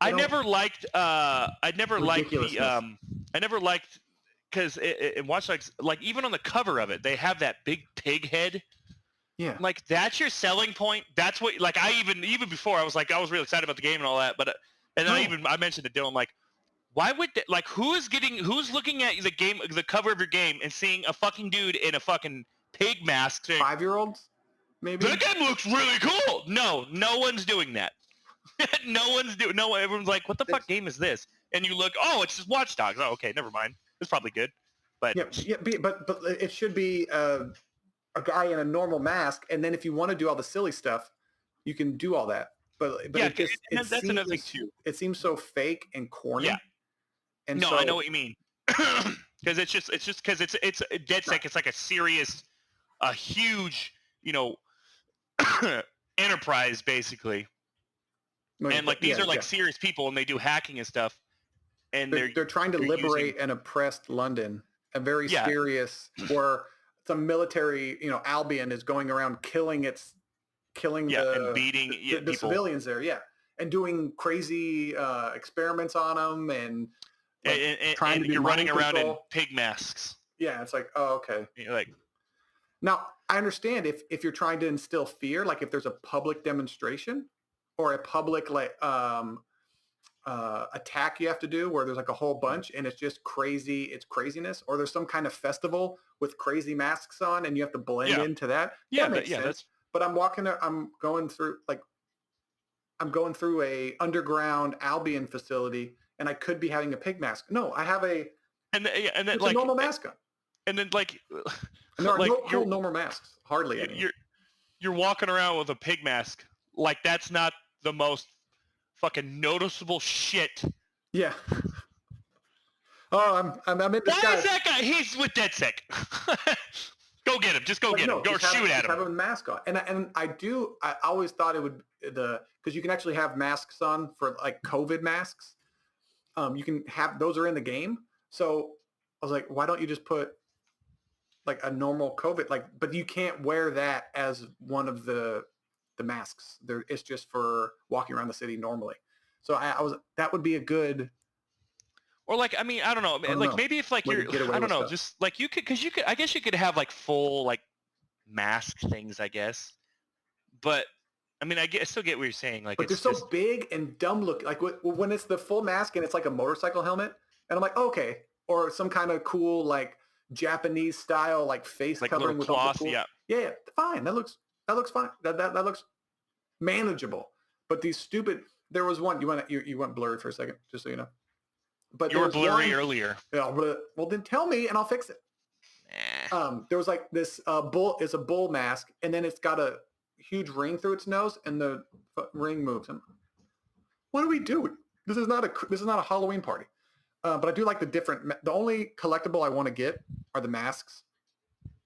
I never liked because in Watch Dogs, like even on the cover of it, they have that big pig head. Yeah. Like that's your selling point. That's what I even before I was really excited about the game and all that, but I mentioned to Dylan, like, why would who's looking at the cover of your game and seeing a fucking dude in a fucking pig mask saying, 5-year-olds maybe? That game looks really cool. No one's doing that. Everyone's like, what the fuck game is this? And you look, oh, it's just Watch Dogs. Oh, okay, never mind. It's probably good. But but it should be a guy in a normal mask, and then if you want to do all the silly stuff, you can do all that. But that's another thing too. It seems so fake and corny. Yeah. And no, I know what you mean. Because it's just because it's DedSec. It's like a huge, enterprise basically. And these are serious people, and they do hacking and stuff. And they're trying to liberate an oppressed London, a very serious, where some military, Albion is going around killing and beating the civilians there, and doing crazy experiments on them, and trying to be you're running around in control. Pig masks. Yeah, it's like, oh, okay. You're like, now I understand if you're trying to instill fear, like if there's a public demonstration or a public attack you have to do where there's like a whole bunch and it's just crazy, it's craziness, or there's some kind of festival with crazy masks on and you have to blend into that. That makes sense. But I'm going through a underground Albion facility and I could be having a pig mask. No, I have a normal mask on. And then and there are no normal masks, hardly any. You're walking around with a pig mask. Like that's not the most fucking noticeable shit. Yeah. Oh, I'm in this guy. Why is that guy? He's with DedSec. Go get him. Just go get him. Go shoot at him. Have a mask on. And I always thought it would because you can actually have masks on for like COVID masks. You can have those are in the game. So I was like, why don't you just put like a normal COVID but you can't wear that as one of the masks. It's just for walking around the city normally. So that would be a good. Or I don't know. Maybe if you're, I don't know, stuff. Just you could, because you could, I guess you could have full mask things, I guess. But I still get what you're saying. But they're so big and dumb looking. When it's the full mask and it's like a motorcycle helmet, and I'm like, okay, or some kind of cool Japanese style face covering with cloth. All the cool, fine. That looks fine. That looks manageable. But these stupid, there was one. You went blurry for a second, just so you know. But you were blurry earlier. Yeah, well, then tell me, and I'll fix it. There was like this bull. It's a bull mask, and then it's got a huge ring through its nose, and the ring moves. And what are we doing? This is not a Halloween party. But I do like the only collectible I want to get are the masks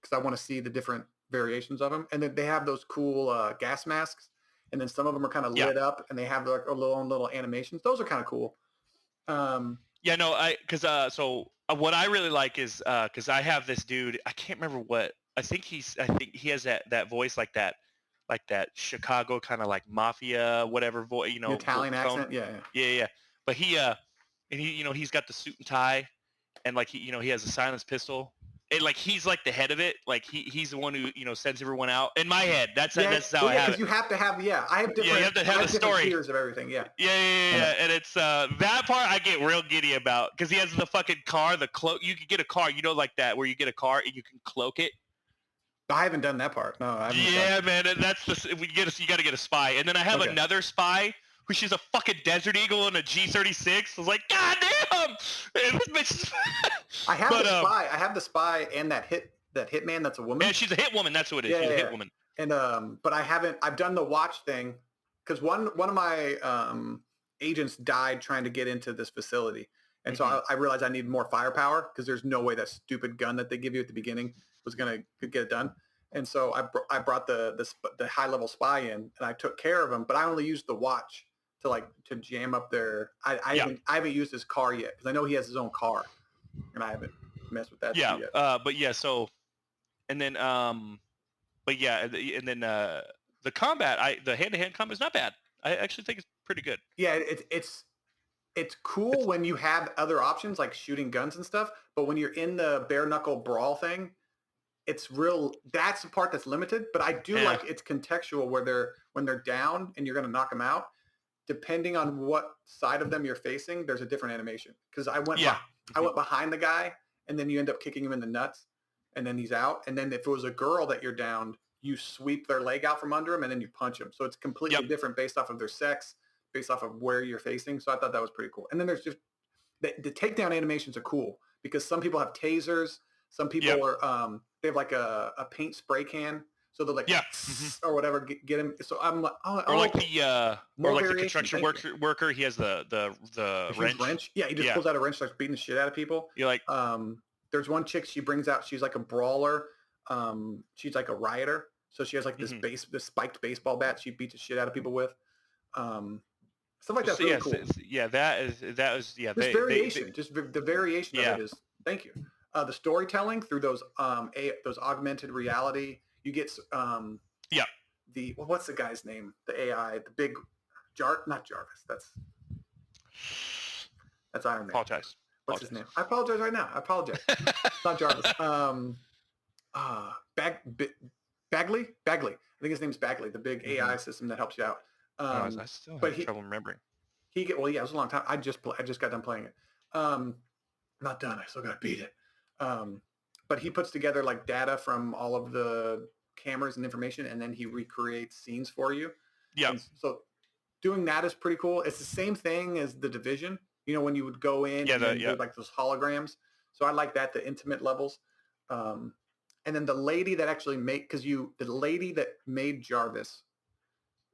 because I want to see the different variations of them. And then they have those cool gas masks, and then some of them are kind of lit up, and they have like a little animations. Those are kind of cool. What I really like is because I have this dude. I can't remember what. I think he has that voice like that Chicago kind of like mafia whatever voice. You know, Italian accent. Yeah. But and he's got the suit and tie, and like he has a silenced pistol. And like he's like the head of it. Like he's the one who sends everyone out. In my head, that's how I have it. You have to have I have different. You have to have the story. Tiers of everything. Yeah. And it's that part I get real giddy about because he has the fucking car, the cloak. You could get a car, like that, where you get a car and you can cloak it. I haven't done that part. No. I haven't man. That's you got to get a spy, and then I have another spy. Who she's a fucking Desert Eagle in a G36. I was like, God damn! I have the spy. I have the spy and that hitman. That's a woman. Yeah, she's a hit woman. That's what it is. She's a hit woman. And but I haven't. I've done the watch thing because one of my agents died trying to get into this facility, and so I realized I needed more firepower because there's no way that stupid gun that they give you at the beginning was gonna get it done. And so I brought the high level spy in, and I took care of him. But I only used the watch to jam up their. I haven't used his car yet because I know he has his own car, and I haven't messed with that. Yeah, yet. The combat, the hand-to-hand combat is not bad. I actually think it's pretty good. Yeah, it's cool when you have other options like shooting guns and stuff, but when you're in the bare knuckle brawl thing, it's real. That's the part that's limited. But I do like it's contextual where when they're down and you're going to knock them out. Depending on what side of them you're facing, there's a different animation. Because I went behind the guy, and then you end up kicking him in the nuts, and then he's out. And then if it was a girl that you're downed, you sweep their leg out from under him, and then you punch him. So it's completely different based off of their sex, based off of where you're facing. So I thought that was pretty cool. And then there's just the takedown animations are cool because some people have tasers, some people are they have like a paint spray can. So they're like, or whatever, get him. So I'm like, the construction worker. He has the wrench. Yeah, he just pulls out a wrench, starts beating the shit out of people. You're like, there's one chick she brings out. She's like a brawler. She's like a rioter. So she has like this spiked baseball bat. She beats the shit out of people with. Stuff like that's really cool. The variation. Just the variation of it is. Thank you. The storytelling through those augmented reality. You get what's the guy's name? The AI, the big not Jarvis. That's Iron Man. Apologize. What's his name? I apologize right now. I apologize. It's not Jarvis. Bagley. I think his name's Bagley. The big AI system that helps you out. I still have trouble remembering. It was a long time. I just got done playing it. Not done. I still got to beat it. But he puts together like data from all of the cameras and information, and then he recreates scenes for you. Yeah. And so doing that is pretty cool. It's the same thing as The Division. When you would go in and do like those holograms. So I like that, the intimate levels. And then the lady that actually the lady that made Jarvis,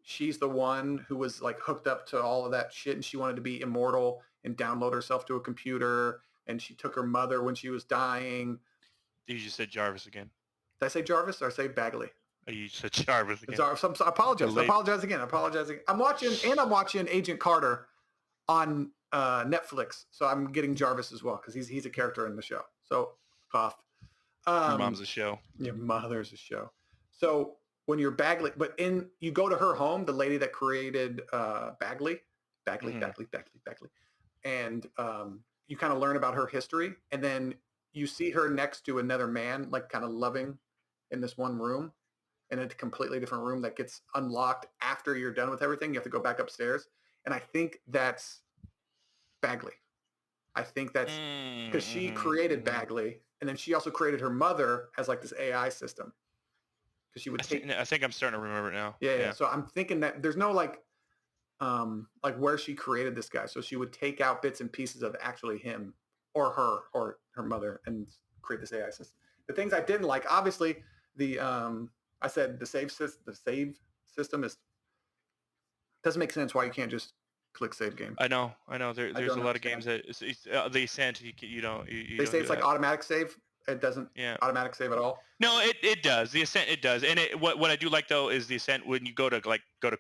she's the one who was like hooked up to all of that shit, and she wanted to be immortal and download herself to a computer. And she took her mother when she was dying. You just said Jarvis again. Did I say Jarvis or say Bagley? Oh, you said Jarvis again. I apologize. I apologize again. I'm watching Agent Carter on Netflix. So I'm getting Jarvis as well because he's a character in the show. So cough. Your mom's a show. Your mother's a show. So when you're Bagley, you go to her home, the lady that created Bagley, and you kind of learn about her history, and then you see her next to another man, like kind of loving in this one room, in a completely different room that gets unlocked after you're done with everything. You have to go back upstairs. And I think that's Bagley. I think that's because she created Bagley, and then she also created her mother as like this AI system. Because she would I think I'm starting to remember it now. Yeah. So I'm thinking that there's no like like where she created this guy. So she would take out bits and pieces of actually him or her mother and create this AI system. The things I didn't like, obviously, I said the save system doesn't make sense why you can't just click save game. I know. There's a lot of games that the Ascent you don't. They say it's like automatic save. It doesn't automatic save at all. No, it does. The Ascent it does. And what I do like though is the Ascent when you go to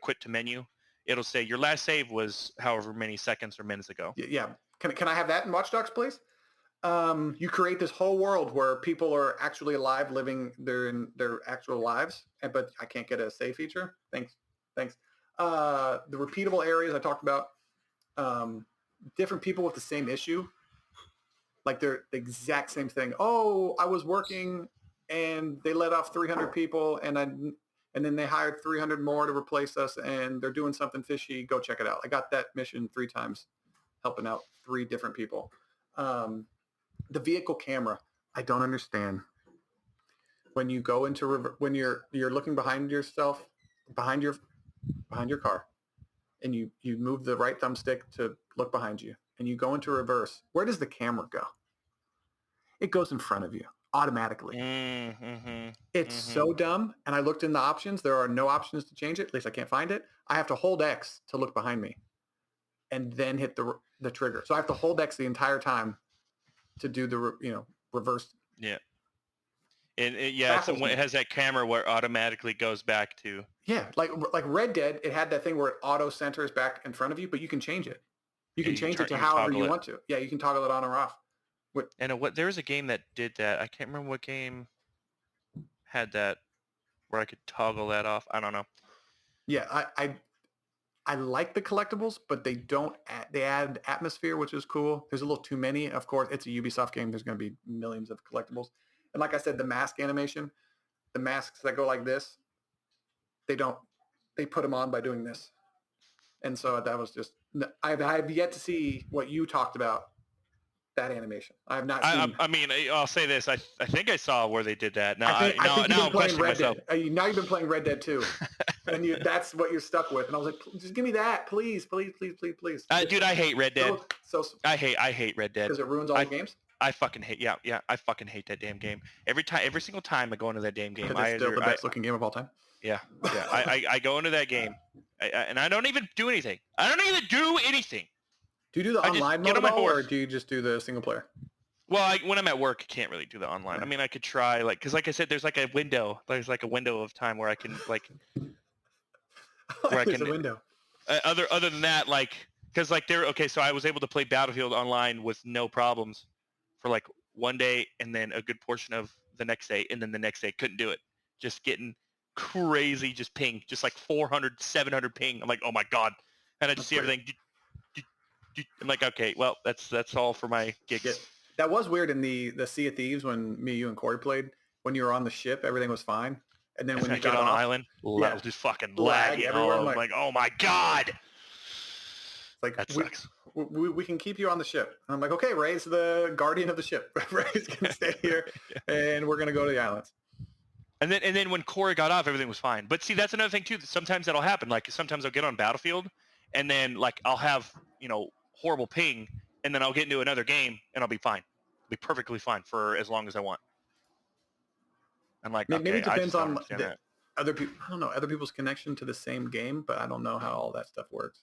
quit to menu, it'll say your last save was however many seconds or minutes ago. Yeah. Can I have that in Watch Dogs, please? You create this whole world where people are actually alive, living their actual lives, but I can't get a save feature. Thanks. The repeatable areas I talked about, different people with the same issue, like they're the exact same thing. Oh, I was working and they let off 300 people and then they hired 300 more to replace us and they're doing something fishy. Go check it out. I got that mission 3 times, helping out 3 different people. The vehicle camera, I don't understand. When you go into when you're looking behind yourself, behind your car, and you move the right thumbstick to look behind you, and you go into reverse, where does the camera go? It goes in front of you automatically. It's so dumb. And I looked in the options. There are no options to change it. At least I can't find it. I have to hold X to look behind me and then hit the trigger. So I have to hold X the entire time to do the reverse. Yeah. And it has that camera where it automatically goes back to. Yeah, like Red Dead, it had that thing where it auto centers back in front of you, but you can change it. You can change it to however you want to. Yeah, you can toggle it on or off. There was a game that did that. I can't remember what game had that where I could toggle that off. I don't know. Yeah, I like the collectibles, but they don't. They add atmosphere, which is cool. There's a little too many. Of course, it's a Ubisoft game. There's going to be millions of collectibles. And like I said, the mask animation, the masks that go like this, they put them on by doing this. And so that was just, I have yet to see what you talked about, that animation. I have not seen. I mean, I'll say this. I think I saw where they did that. Now, I think now I'm questioning myself. Now you've been playing Red Dead 2. And that's what you're stuck with. And I was like, just give me that, please. Dude, I hate Red Dead. I hate Red Dead. Because it ruins all the games? I fucking hate, I fucking hate that damn game. Every single time I go into that damn game, it's still the best looking game of all time. Yeah. I go into that game, and I don't even do anything. Do you do the online mode at all, or do you just do the single player? Well, when I'm at work, I can't really do the online. I mean, I could try, because like I said, there's like a window. There's like a window of time where I can There's a window. Other than that, because so I was able to play Battlefield online with no problems for like one day, and then a good portion of the next day, and then the next day couldn't do it. Just getting crazy, just ping, just like 400, 700 ping. I'm like, oh my god, and I just see everything. I'm like, okay, well, that's all for my gigs. Yeah. That was weird in the Sea of Thieves when me, you, and Corie played. When you were on the ship, everything was fine, and then when you got on off, an island, just fucking lag everywhere. I'm like, oh my god. Like, that sucks. We can keep you on the ship. And I'm like, okay, Ray's the guardian of the ship. Ray's gonna stay here, and we're gonna go to the islands. And then when Corie got off, everything was fine. But see, that's another thing too. Sometimes that'll happen. Like sometimes I'll get on Battlefield, and then like I'll have horrible ping, and then I'll get into another game, and I'll be fine. I'll be perfectly fine for as long as I want. I'm like, maybe it depends on other people. I don't know other people's connection to the same game, but I don't know how all that stuff works.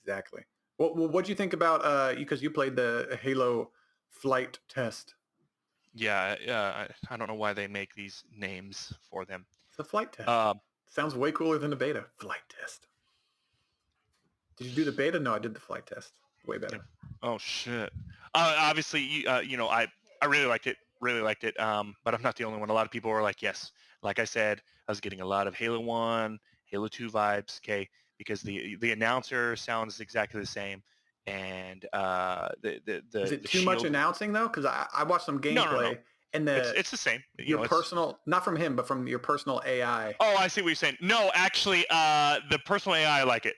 Exactly. Well, what do you think about because you played the Halo flight test? Yeah. I don't know why they make these names for them. It's a flight test. Sounds way cooler than a beta. Flight test. Did you do the beta? No, I did the flight test. Way better. Oh shit. Obviously, I really liked it. But I'm not the only one. A lot of people were like, yes. Like I said, I was getting a lot of Halo 1, Halo 2 vibes. Okay. Because the announcer sounds exactly the same, and is it too much announcing though? Because I watched some gameplay, and it's the same. Your personal, not from him, but from your personal AI. Oh, I see what you're saying. No, actually, the personal AI, I like it.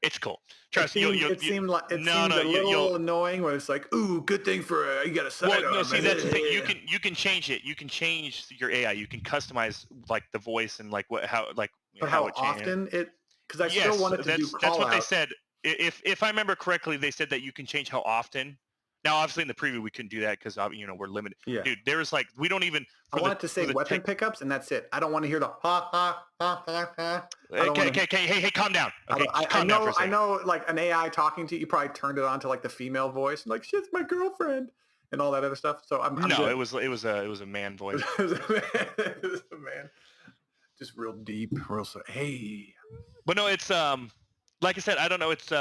It's cool. Trust me. It seemed a little annoying when it's like, ooh, good thing for you got a sidearm. Well, no, see, that's the thing. You can change it. You can change your AI. You can customize like the voice and like how how often it. Because I still wanted to do that's what they call-out. said. If I remember correctly, they said that you can change how often. Now, obviously, in the preview, we couldn't do that because we're limited. Yeah. Dude, there was like we don't even. I wanted to say weapon pickups, and that's it. I don't want to hear the ha ha ha ha ha. Okay, hey, calm down. Okay, calm down for a second. I know, like an AI talking to you. You probably turned it on to like the female voice, and like she's my girlfriend, and all that other stuff. So I'm no, good. it was a man voice. It was a man, just real deep, real so. Hey, but no, it's like I said, I don't know. It's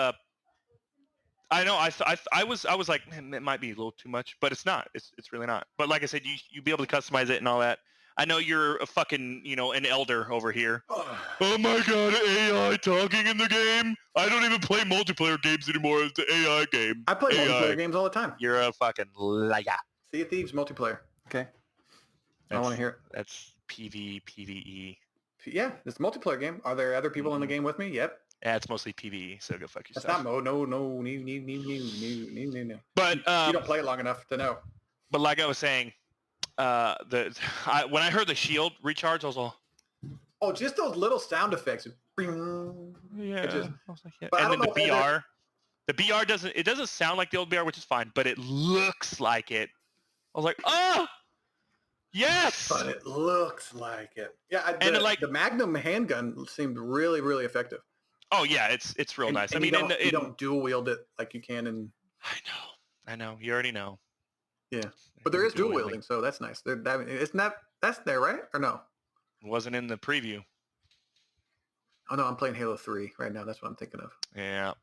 I know I was like, man, it might be a little too much, but it's not. It's really not. But like I said, you be able to customize it and all that. I know you're a fucking an elder over here. Oh my god, AI talking in the game. I don't even play multiplayer games anymore. It's the AI game. I play multiplayer games all the time. You're a fucking liar. Sea of Thieves multiplayer. Okay. I want to hear it. That's PvE. Yeah, it's a multiplayer game. Are there other people in the game with me? Yep. Yeah, it's mostly PvE, so go fuck yourself. That's not mode. No. But you don't play it long enough to know. But like I was saying, when I heard the shield recharge, I was all, oh, just those little sound effects. Yeah. I was like, yeah. But And then the BR doesn't sound like the old BR, which is fine, but it looks like it. I was like, oh, yes. But it looks like it. Yeah, the Magnum handgun seemed really, really effective. Oh yeah, it's real nice. And I mean, you don't dual wield it like you can in. I know. You already know. Yeah, but there is dual wielding, so that's nice. That's there, right? Or no? It wasn't in the preview. Oh no, I'm playing Halo 3 right now. That's what I'm thinking of. Yeah.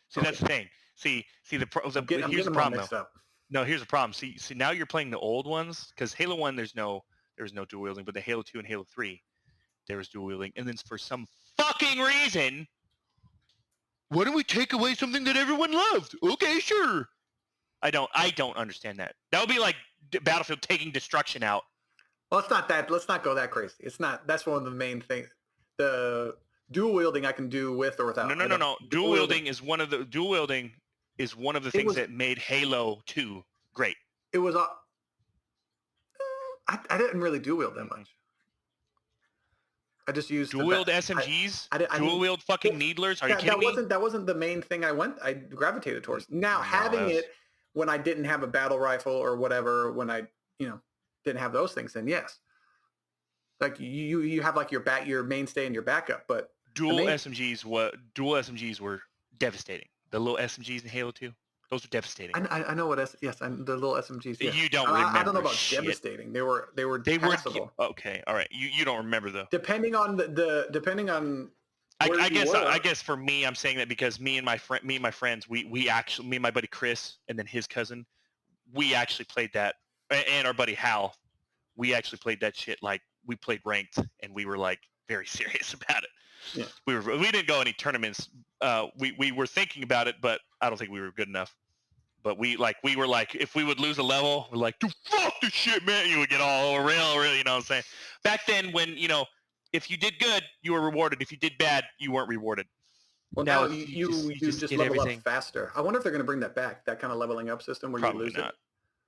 See, that's the thing. See, here's the problem though. Up. No, here's the problem. See, now you're playing the old ones because Halo 1, there was no dual wielding, but the Halo 2 and Halo 3, there was dual wielding, and then for some fucking reason, why don't we take away something that everyone loved? Okay, sure. I don't understand that. That would be like Battlefield taking destruction out. Well, it's not that. Let's not go that crazy. It's not. That's one of the main things. The dual wielding I can do with or without. No. Dual wielding is one of the things that made Halo 2 great. It was. I didn't really dual wield that much. I just used dual wield SMGs. Dual wield fucking needlers. Are you kidding me? That wasn't the main thing I gravitated towards. Now having it when I didn't have a battle rifle or whatever, when I didn't have those things, then yes. Like you have like your mainstay and your backup, but dual SMGs were devastating. The little SMGs in Halo 2, those were devastating. I know what the little SMGs. Yeah. You don't remember. I don't know about devastating. They were passable. Okay, all right. You don't remember though. Depending on I guess for me, I'm saying that because me and my friends, we actually, me and my buddy Chris and then his cousin, we actually played that, and our buddy Hal, we actually played that shit like we played ranked, and we were like very serious about it. Yeah. We didn't go any tournaments. We were thinking about it, but I don't think we were good enough. But we were like, if we would lose a level, we're like, dude, fuck this shit, man. You would get all real, you know what I'm saying? Back then when, if you did good, you were rewarded. If you did bad, you weren't rewarded. Well, now you just level everything up faster. I wonder if they're going to bring that back, that kind of leveling up system where you lose it.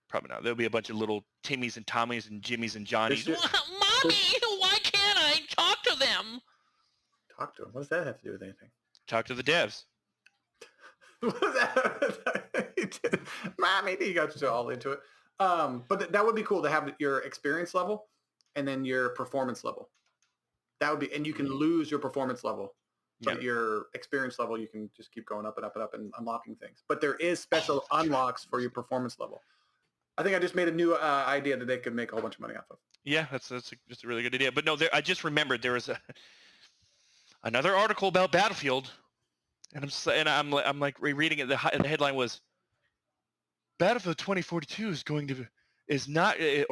Probably not. There'll be a bunch of little Timmys and Tommies and Jimmys and Johnnies. Mommy, why can't I talk to them? Talk to them? What does that have to do with anything? Talk to the devs. What does that? Mommy, you got all into it. But that would be cool to have your experience level and then your performance level. That would be, and you can lose your performance level. But your experience level, you can just keep going up and up and up and unlocking things. But there is special unlocks for your performance level. I think I just made a new idea that they could make a whole bunch of money off of. Yeah, that's just a really good idea. But no, I just remembered there was another article about Battlefield, and I'm like rereading it. The headline was Battlefield 2042 is not going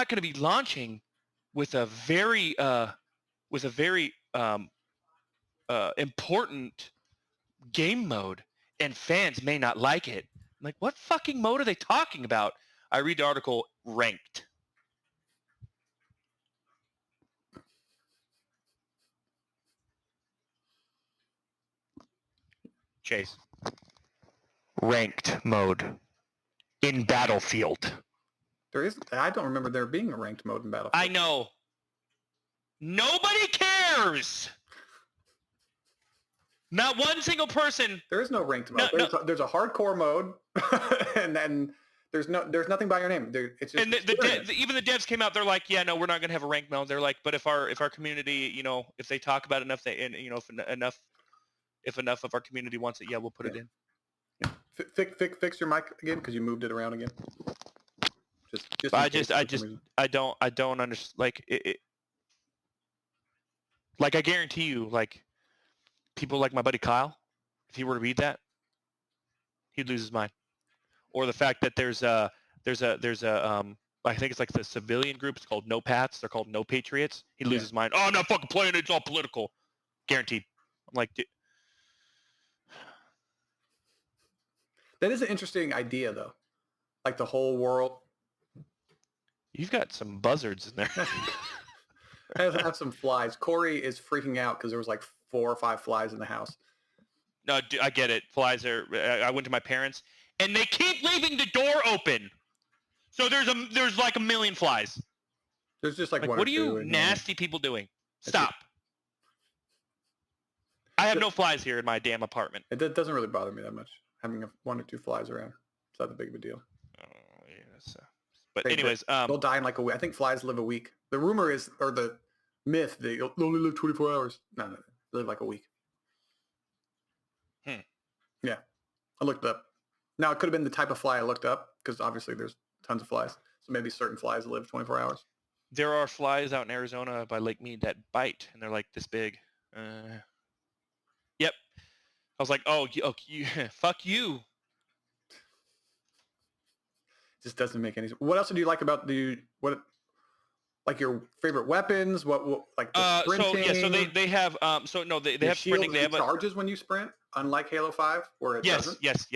to be launching with a very important game mode, and fans may not like it. I'm like, what fucking mode are they talking about? I read the article, ranked. Chase. Ranked mode in Battlefield. There is. I don't remember there being a ranked mode in Battlefield. I know. Nobody cares. Not one single person. There is no ranked mode. There's a hardcore mode, and then there's nothing by your name. It's just and even the devs came out. They're like, yeah, no, we're not gonna have a ranked mode. They're like, but if our community, if they talk about it enough, if enough of our community wants it, yeah, we'll put it in. Yeah. Fix your mic again because you moved it around again. I don't understand. Like like I guarantee you, like people like my buddy Kyle, if he were to read that, he'd lose his mind. Or the fact that there's a I think it's like the civilian group. It's called No Pats. They're called No Patriots. He'd lose his mind. Oh, I'm not fucking playing it. It's all political. Guaranteed. I'm like, dude. That is an interesting idea, though. Like the whole world. You've got some buzzards in there. I have some flies. Corie is freaking out because there was like 4 or 5 flies in the house. No, I get it. Flies are. I went to my parents, and they keep leaving the door open. So there's like a million flies. There's just like one what or are two you nasty people doing? Stop. I have no flies here in my damn apartment. It doesn't really bother me that much. Having 1 or 2 flies around. It's not that big of a deal. Oh, yes. But anyways, they'll die in like a week. I think flies live a week. The rumor is, or the myth, they only live 24 hours. No, they live like a week. Yeah, I looked up. Now it could have been the type of fly I looked up because obviously there's tons of flies. So maybe certain flies live 24 hours. There are flies out in Arizona by Lake Mead that bite, and they're like this big. Yep. I was like, oh, fuck you. Just doesn't make any sense. What else do you like about like your favorite weapons? What like the sprinting? So they have they have sprinting. They have charges when you sprint, unlike Halo 5, where it doesn't. Yes.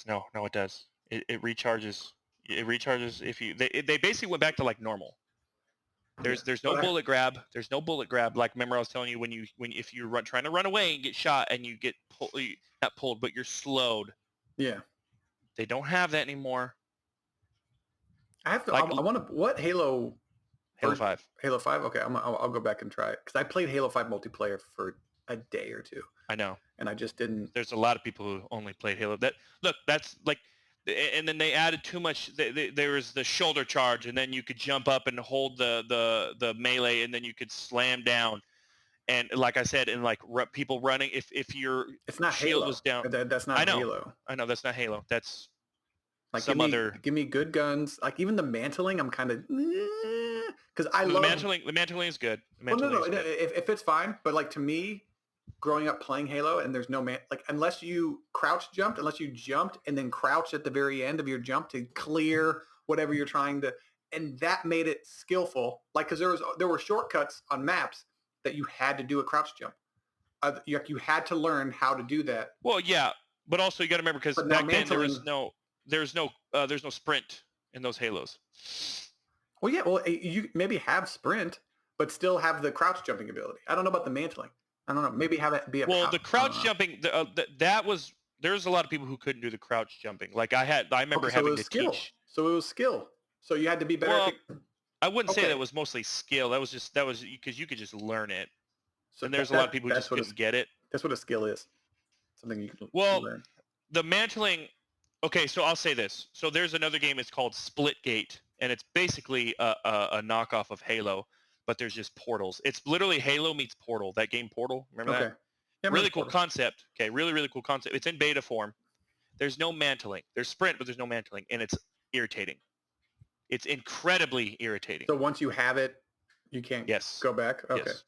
No, it does. It recharges. It recharges if you. They basically went back to like normal. There's no bullet grab. There's no bullet grab. Like remember I was telling you if you're trying to run away and get shot and you get not pulled but you're slowed. Yeah. They don't have that anymore. I have to. I want to. What Halo? Halo 5. Halo 5. Okay, I'll go back and try it because I played Halo 5 multiplayer for a day or two. I know. And I just didn't. There's a lot of people who only played Halo. That's like, and then they added too much. There was the shoulder charge, and then you could jump up and hold the melee, and then you could slam down. And like I said, and like people running, if your shield was down, that's not Halo. I know that's not Halo. That's like give me good guns. Like even the mantling, I'm kind of because I love the mantling is good. No. If it's fine, but like to me, growing up playing Halo, and there's no unless you unless you jumped and then crouched at the very end of your jump to clear whatever you're trying to, and that made it skillful. Like because there were shortcuts on maps that you had to do a crouch jump. You had to learn how to do that. Well, yeah, but also you got to remember because back then there's no sprint in those Halos. Well, yeah. Well, you maybe have sprint, but still have the crouch jumping ability. I don't know about the mantling. I don't know. Maybe have it be a. Well, the crouch jumping. There's a lot of people who couldn't do the crouch jumping. Like I remember having to teach. So it was skill. So you had to be better. Well, I wouldn't say that was mostly skill. That was because you could just learn it. So and there's a lot of people who just couldn't get it. That's what a skill is. Something you can learn. The mantling. Okay, so I'll say this. So there's another game. It's called Splitgate, and it's basically a knockoff of Halo, but there's just portals. It's literally Halo meets Portal. That game Portal. Remember that? Yeah, really cool concept. Okay, really cool concept. It's in beta form. There's no mantling. There's sprint, but there's no mantling, and it's irritating. It's incredibly irritating. So once you have it, you can't go back? Okay. Yes.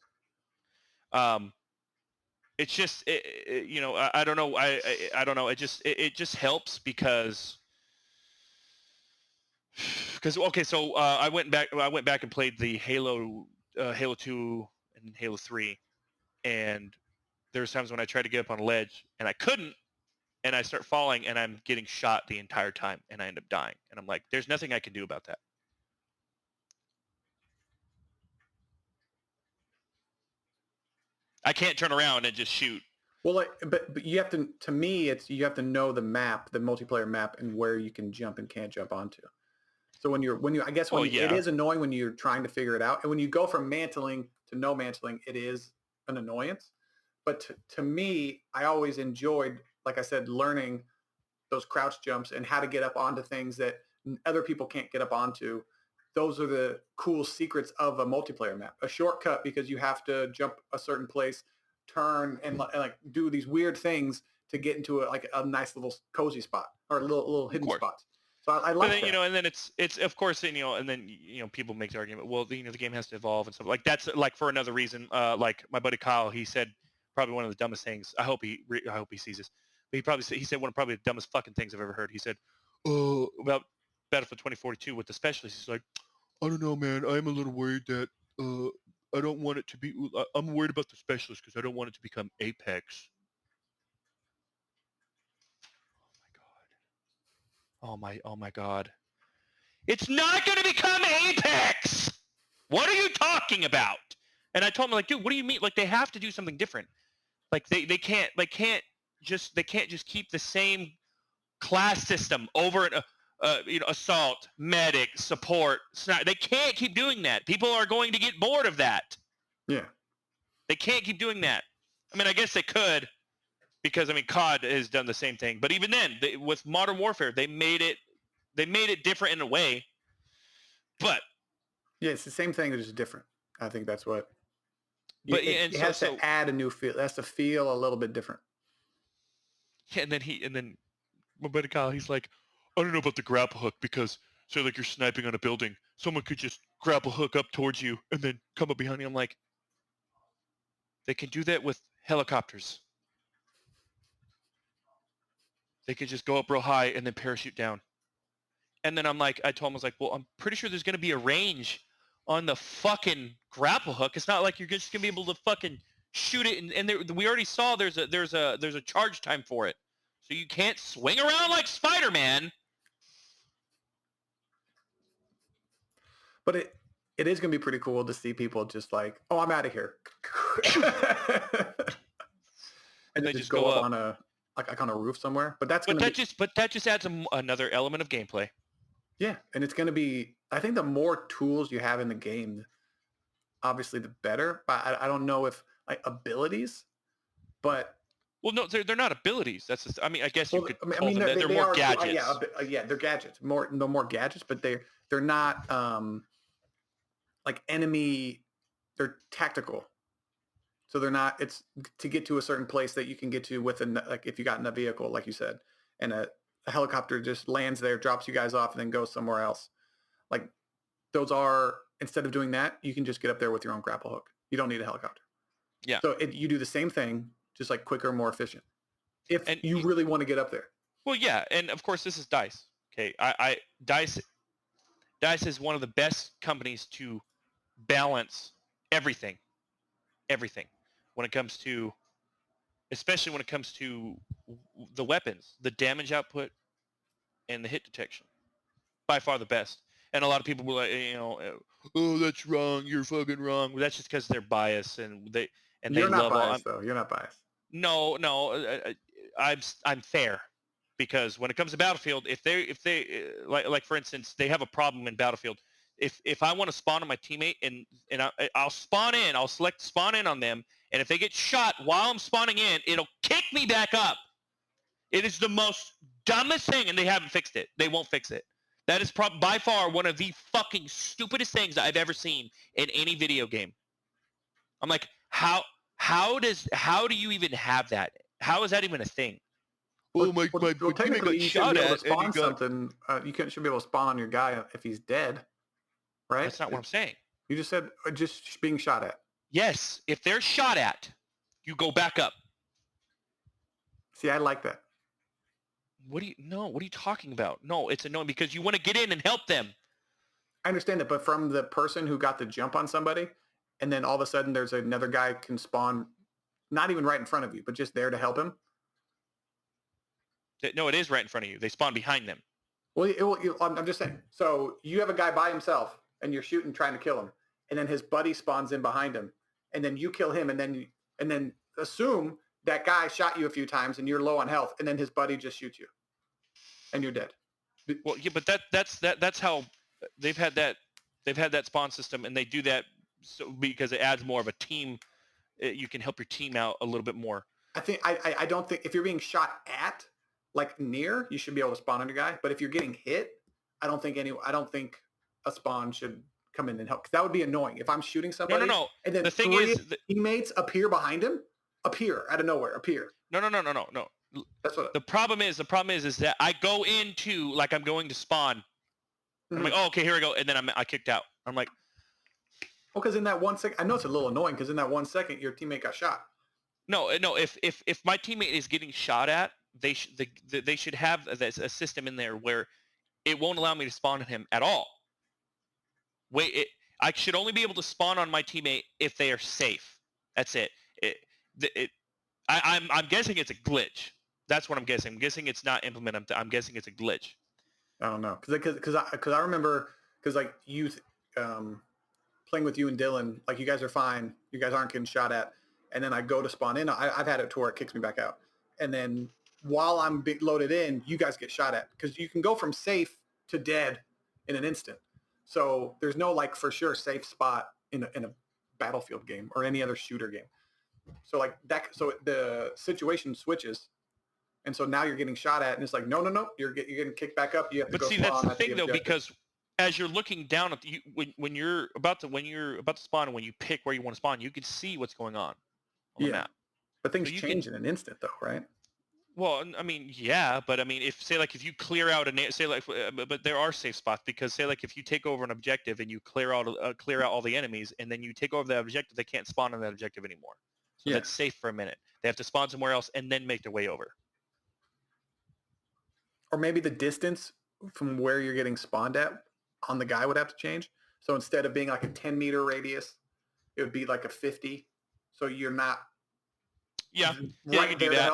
It's just, I don't know. I don't know. It just helps because okay. So I went back and played the Halo 2 and Halo 3, and there's times when I tried to get up on a ledge and I couldn't, and I start falling and I'm getting shot the entire time and I end up dying. And I'm like, there's nothing I can do about that. I can't turn around and just shoot. Well, but you have to. To me, you have to know the map, the multiplayer map, and where you can jump and can't jump onto. So it is annoying when you're trying to figure it out, and when you go from mantling to no mansling, it is an annoyance. But to me, I always enjoyed, like I said, learning those crouch jumps and how to get up onto things that other people can't get up onto. Those are the cool secrets of a multiplayer map. A shortcut because you have to jump a certain place, turn, and like do these weird things to get into a nice little cozy spot or a little hidden spots. So I like that. And then it's of course, and then people make the argument, well, the game has to evolve and stuff. Like that's like for another reason. Like my buddy Kyle, he said probably one of the dumbest things. I hope he sees this. But he said one of probably the dumbest fucking things I've ever heard. He said, about Battlefield 2042 with the specialists. He's like, I don't know, man. I'm a little worried that I don't want it to be. I'm worried about the specialists because I don't want it to become Apex. Oh my God. It's not going to become Apex. What are you talking about? And I told him, like, dude, what do you mean? Like, they have to do something different. Like they can't just keep the same class system over and assault, medic, support. They can't keep doing that. People are going to get bored of that. Yeah. They can't keep doing that. I mean, I guess they could, because COD has done the same thing. But even then, with Modern Warfare, they made it different in a way. But yeah, it's the same thing, it's just different. I think that's what. But it has to add a new feel. It has to feel a little bit different. Yeah, and then my buddy Kyle, he's like, I don't know about the grapple hook because say like you're sniping on a building, someone could just grapple hook up towards you and then come up behind you. I'm like, they can do that with helicopters. They could just go up real high and then parachute down. And then I told him, I was like, well, I'm pretty sure there's going to be a range on the fucking grapple hook. It's not like you're just going to be able to fucking shoot it. And we already saw there's a charge time for it. So you can't swing around like Spider-Man. But it is going to be pretty cool to see people just like, oh, I'm out of here. and they just go up on a roof somewhere. But that just adds another element of gameplay. Yeah, and it's going to be, I think the more tools you have in the game, obviously the better. But I don't know if abilities, but well, no, they're not abilities. That's just, I guess you could call them that. They're they more are, gadgets. Yeah, they're gadgets. No more gadgets, but they're not like enemy. They're tactical, so they're not. It's to get to a certain place that you can get to with like if you got in a vehicle, like you said, and a helicopter just lands there, drops you guys off, and then goes somewhere else. Like those are, instead of doing that, you can just get up there with your own grapple hook. You don't need a helicopter. Yeah. So you do the same thing, just like quicker, more efficient. If you really want to get up there. Well, yeah, and of course this is DICE. Okay, DICE is one of the best companies to balance everything when it comes to, especially when it comes to the weapons, the damage output, and the hit detection. By far the best. And a lot of people will like, oh, that's wrong. You're fucking wrong. Well, that's just because they're biased You're not biased, though. You're not biased. No, I'm fair, because when it comes to Battlefield, if they like for instance, they have a problem in Battlefield. If I want to spawn on my teammate and I'll spawn in, I'll select spawn in on them, and if they get shot while I'm spawning in, it'll kick me back up. It is the most dumbest thing, and they haven't fixed it. They won't fix it. That is by far one of the fucking stupidest things I've ever seen in any video game. I'm like, how do you even have that? How is that even a thing? Well, technically, you should be able to spawn something. You should be able to spawn on your guy if he's dead, right? That's not what I'm saying. You just said just being shot at. Yes, if they're shot at, you go back up. See, I like that. What are you talking about? No, it's annoying because you want to get in and help them. I understand that, but from the person who got the jump on somebody, and then all of a sudden there's another guy can spawn, not even right in front of you, but just there to help him. No, it is right in front of you. They spawn behind them. Well, I'm just saying. So you have a guy by himself, and you're shooting, trying to kill him, and then his buddy spawns in behind him, and then you kill him, and then assume that guy shot you a few times, and you're low on health, and then his buddy just shoots you, and you're dead. Well, yeah, but that's how they've had that spawn system, and they do that so because it adds more of a team. You can help your team out a little bit more. I don't think if you're being shot at like near, you should be able to spawn on your guy. But if you're getting hit, I don't think a spawn should come in and help. Cause that would be annoying if I'm shooting somebody. No. And then the thing is, teammates appear behind him, out of nowhere. No. That's what the problem is that I go into like I'm going to spawn. Mm-hmm. I'm like, oh, okay, here we go, and then I kicked out. I'm like, well, because in that 1 second, I know it's a little annoying because in that 1 second, your teammate got shot. No. If my teammate is getting shot at, they should have a system in there where it won't allow me to spawn on him at all. I should only be able to spawn on my teammate if they are safe. That's it. I'm guessing it's a glitch. That's what I'm guessing. I'm guessing it's not implemented. I'm guessing it's a glitch. I don't know because I remember because like you playing with you and Dylan, like you guys are fine. You guys aren't getting shot at. And then I go to spawn in. I've had it to where it kicks me back out. And then while I'm loaded in, you guys get shot at because you can go from safe to dead in an instant. So there's no like for sure safe spot in a Battlefield game or any other shooter game. So like that. So the situation switches. And so now you're getting shot at, and it's like, no, you're getting kicked back up. You have to go. But see, that's the thing, though, because as you're looking down at when you're about to spawn, and when you pick where you want to spawn, you can see what's going on the map. But things change in an instant, though, right? Well, I mean, yeah, but I mean, if you clear out but there are safe spots because say like if you take over an objective and you clear out all the enemies, and then you take over that objective, they can't spawn on that objective anymore. So that's safe for a minute. They have to spawn somewhere else and then make their way over. Or maybe the distance from where you're getting spawned at on the guy would have to change. So instead of being like a 10-meter radius, it would be like a 50. So you're not. Yeah, you can do that.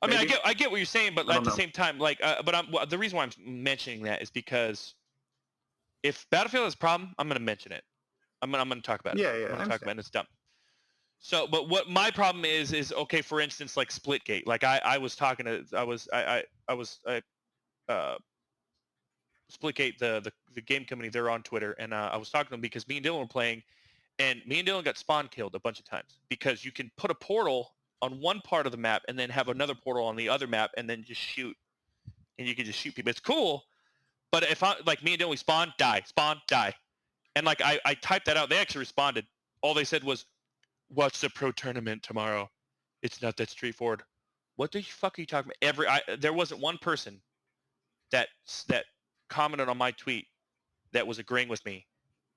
I mean, I get what you're saying, but at the same time, like, the reason why I'm mentioning that is because if Battlefield has a problem, I'm going to mention it. I'm going to talk about it. Yeah, I'm going to talk about it. And it's dumb. So, but what my problem is okay. For instance, like Splitgate. Like Splitgate, the game company, they're on Twitter, and I was talking to them because me and Dylan were playing, and me and Dylan got spawn killed a bunch of times because you can put a portal on one part of the map and then have another portal on the other map and then just shoot, and you can just shoot people. It's cool, but if I like me and Dylan, we spawn, die, and like I typed that out. They actually responded. All they said was, "Watch the pro tournament tomorrow. It's not that straightforward." What the fuck are you talking about? There wasn't one person that commented on my tweet that was agreeing with me.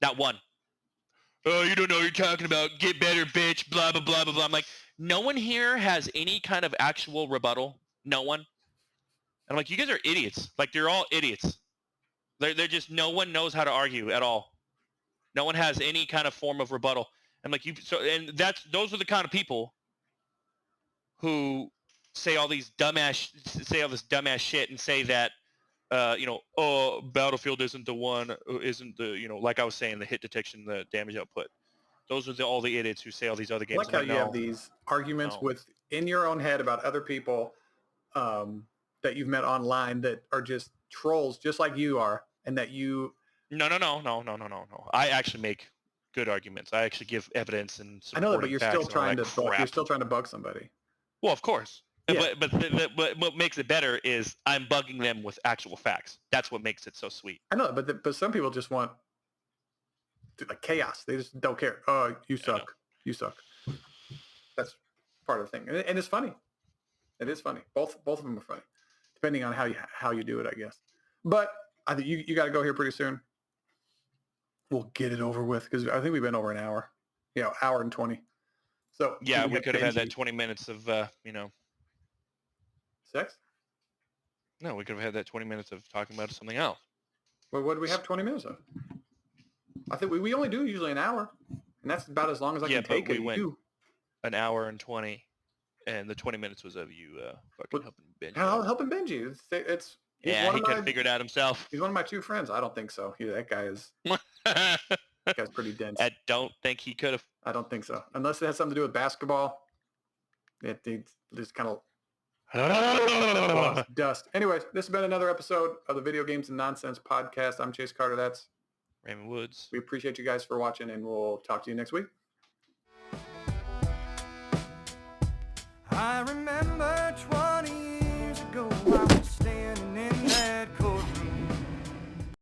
Not one. Oh, you don't know what you're talking about. Get better, bitch. Blah, blah, blah, blah, blah. I'm like, no one here has any kind of actual rebuttal. No one. And I'm like, you guys are idiots. Like, they're all idiots. They're just, no one knows how to argue at all. No one has any kind of form of rebuttal. I'm like, those are the kind of people who say all this dumbass shit and say that, Battlefield isn't the one, isn't the, like I was saying, the hit detection, the damage output. Those are all the idiots who say all these other games. I like how you have these arguments in your own head about other people that you've met online that are just trolls, just like you are, and that you. No. I actually make good arguments. I actually give evidence and. I know that, but you're still trying to bug somebody. Well, of course. Yeah. But what makes it better is I'm bugging them with actual facts. That's what makes it so sweet. I know, but some people just want like chaos. They just don't care. Oh, you suck. You suck. That's part of the thing, and it's funny. It is funny. Both of them are funny, depending on how you do it, I guess. But I think you got to go here pretty soon. We'll get it over with because I think we've been over an hour. Yeah, hour and 20. So yeah, we could have had that 20 minutes of sex? No, we could have had that 20 minutes of talking about something else. Well, what do we have 20 minutes of? I think we only do usually an hour, and that's about as long as I can take it. Went an hour and 20, and the 20 minutes was of you fucking helping Benji. Helping Benji. He could have figured it out himself. He's one of my two friends. I don't think so. That guy is. That guy's pretty dense. I don't think he could have. I don't think so, unless it has something to do with basketball. It just kind of. Dust. Anyways, this has been another episode of the Video Games and Nonsense podcast. I'm Chase Carter. That's Raymond Woods. We appreciate you guys for watching, and we'll talk to you next week. I remember 20 years ago.